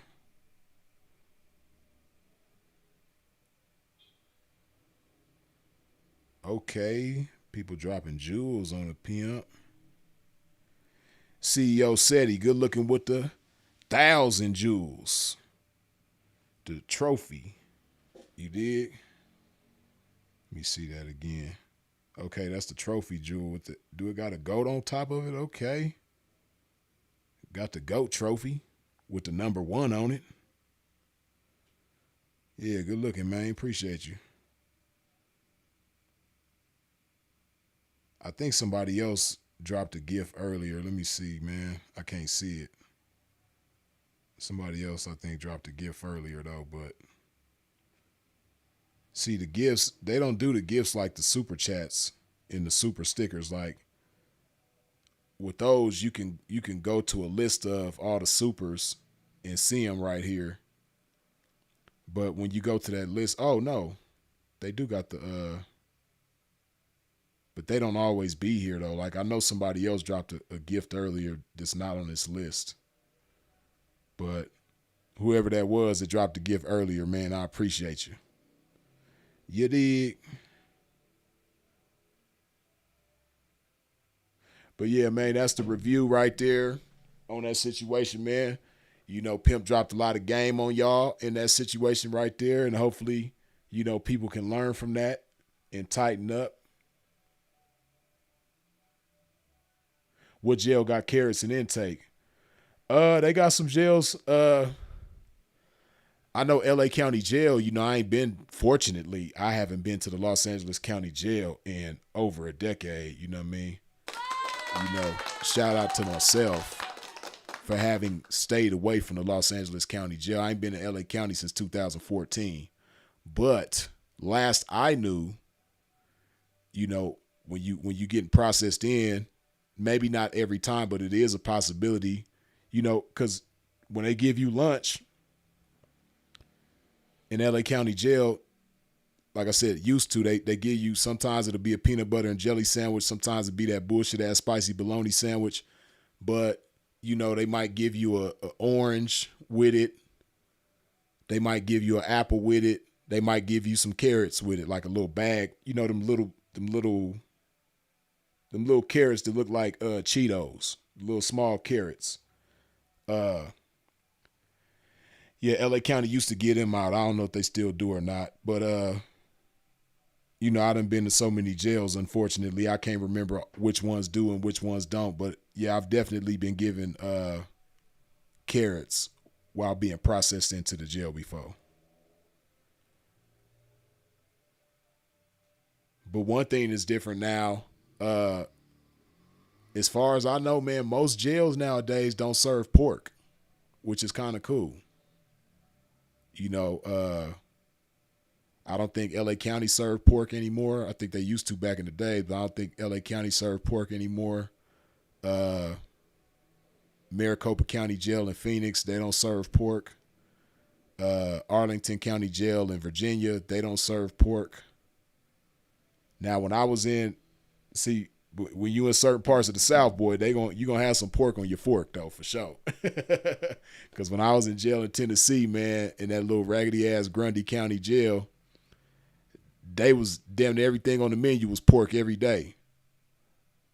Okay, people dropping jewels on the Pimp. CEO said he good looking with the 1,000 jewels. The trophy. You dig? Let me see that again. Okay, that's the trophy jewel with the. Do it got a goat on top of it? Okay. Got the GOAT trophy with the number 1 on it. Yeah, good looking, man. Appreciate you. I think somebody else dropped a gift earlier. Let me see, man. I can't see it. Somebody else, I think, dropped a gift earlier, though. But see, the gifts, they don't do the gifts like the super chats and the super stickers. Like, with those, you can go to a list of all the supers and see them right here. But when you go to that list, oh no, they do got the but they don't always be here though. Like I know somebody else dropped a gift earlier that's not on this list. But whoever that was that dropped the gift earlier, man, I appreciate you. You dig? But yeah, man, that's the review right there on that situation, man. You know, Pimp dropped a lot of game on y'all in that situation right there. And hopefully, you know, people can learn from that and tighten up. What jail got carrots in intake? They got some jails. I know LA County Jail, you know, I haven't been to the Los Angeles County Jail in over a decade, you know what I mean? You know, shout out to myself for having stayed away from the Los Angeles County Jail. I ain't been to LA County since 2014. But last I knew, you know, when you getting processed in, maybe not every time, but it is a possibility, you know, because when they give you lunch in LA County Jail, like I said, used to, they give you, sometimes it'll be a peanut butter and jelly sandwich. Sometimes it'll be that bullshit ass spicy bologna sandwich. But, you know, they might give you a orange with it. They might give you an apple with it. They might give you some carrots with it, like a little bag. You know, them little carrots that look like Cheetos, little small carrots. Yeah, LA County used to get them out. I don't know if they still do or not, but you know, I done been to so many jails. Unfortunately, I can't remember which ones do and which ones don't. But yeah, I've definitely been given carrots while being processed into the jail before. But one thing is different now. As far as I know, man, most jails nowadays don't serve pork, which is kind of cool. You know, I don't think LA County served pork anymore. I think they used to back in the day, but I don't think LA County served pork anymore. Maricopa County Jail in Phoenix, they don't serve pork. Arlington County Jail in Virginia, they don't serve pork. Now, when I was in, see, when you in certain parts of the South, boy, you gonna have some pork on your fork though, for sure. Because when I was in jail in Tennessee, man, in that little raggedy ass Grundy County Jail, they was damn near everything on the menu was pork every day.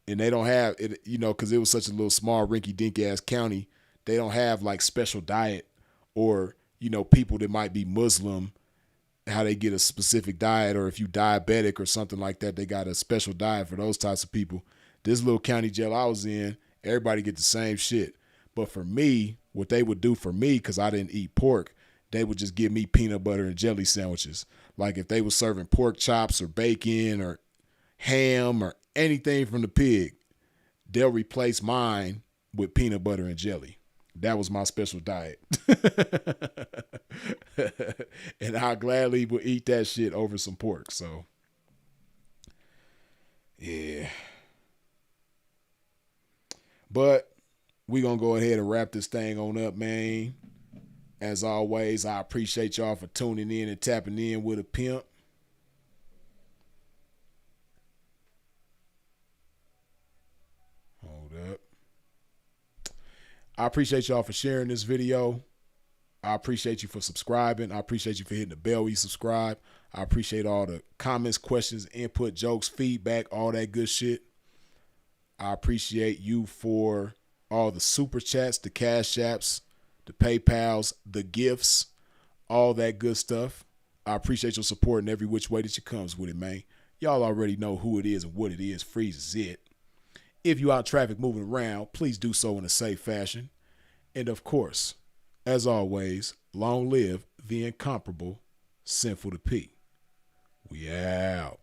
And they don't have it, you know, because it was such a little small rinky dink ass county. They don't have like special diet or, you know, people that might be Muslim, how they get a specific diet, or if you diabetic or something like that, they got a special diet for those types of people. This little county jail I was in, everybody get the same shit. But for me, what they would do for me, because I didn't eat pork, they would just give me peanut butter and jelly sandwiches. Like if they were serving pork chops or bacon or ham or anything from the pig, they'll replace mine with peanut butter and jelly. That was my special diet. And I gladly would eat that shit over some pork. So, yeah. But we going to go ahead and wrap this thing on up, man. As always, I appreciate y'all for tuning in and tapping in with a pimp. Hold up. I appreciate y'all for sharing this video. I appreciate you for subscribing. I appreciate you for hitting the bell when you subscribe. I appreciate all the comments, questions, input, jokes, feedback, all that good shit. I appreciate you for all the super chats, the cash apps, the PayPals, the gifts, all that good stuff. I appreciate your support in every which way that you comes with it, man. Y'all already know who it is and what it is. Freezes it. If you out in traffic moving around, please do so in a safe fashion. And of course, as always, long live the incomparable Sinful to P. We out.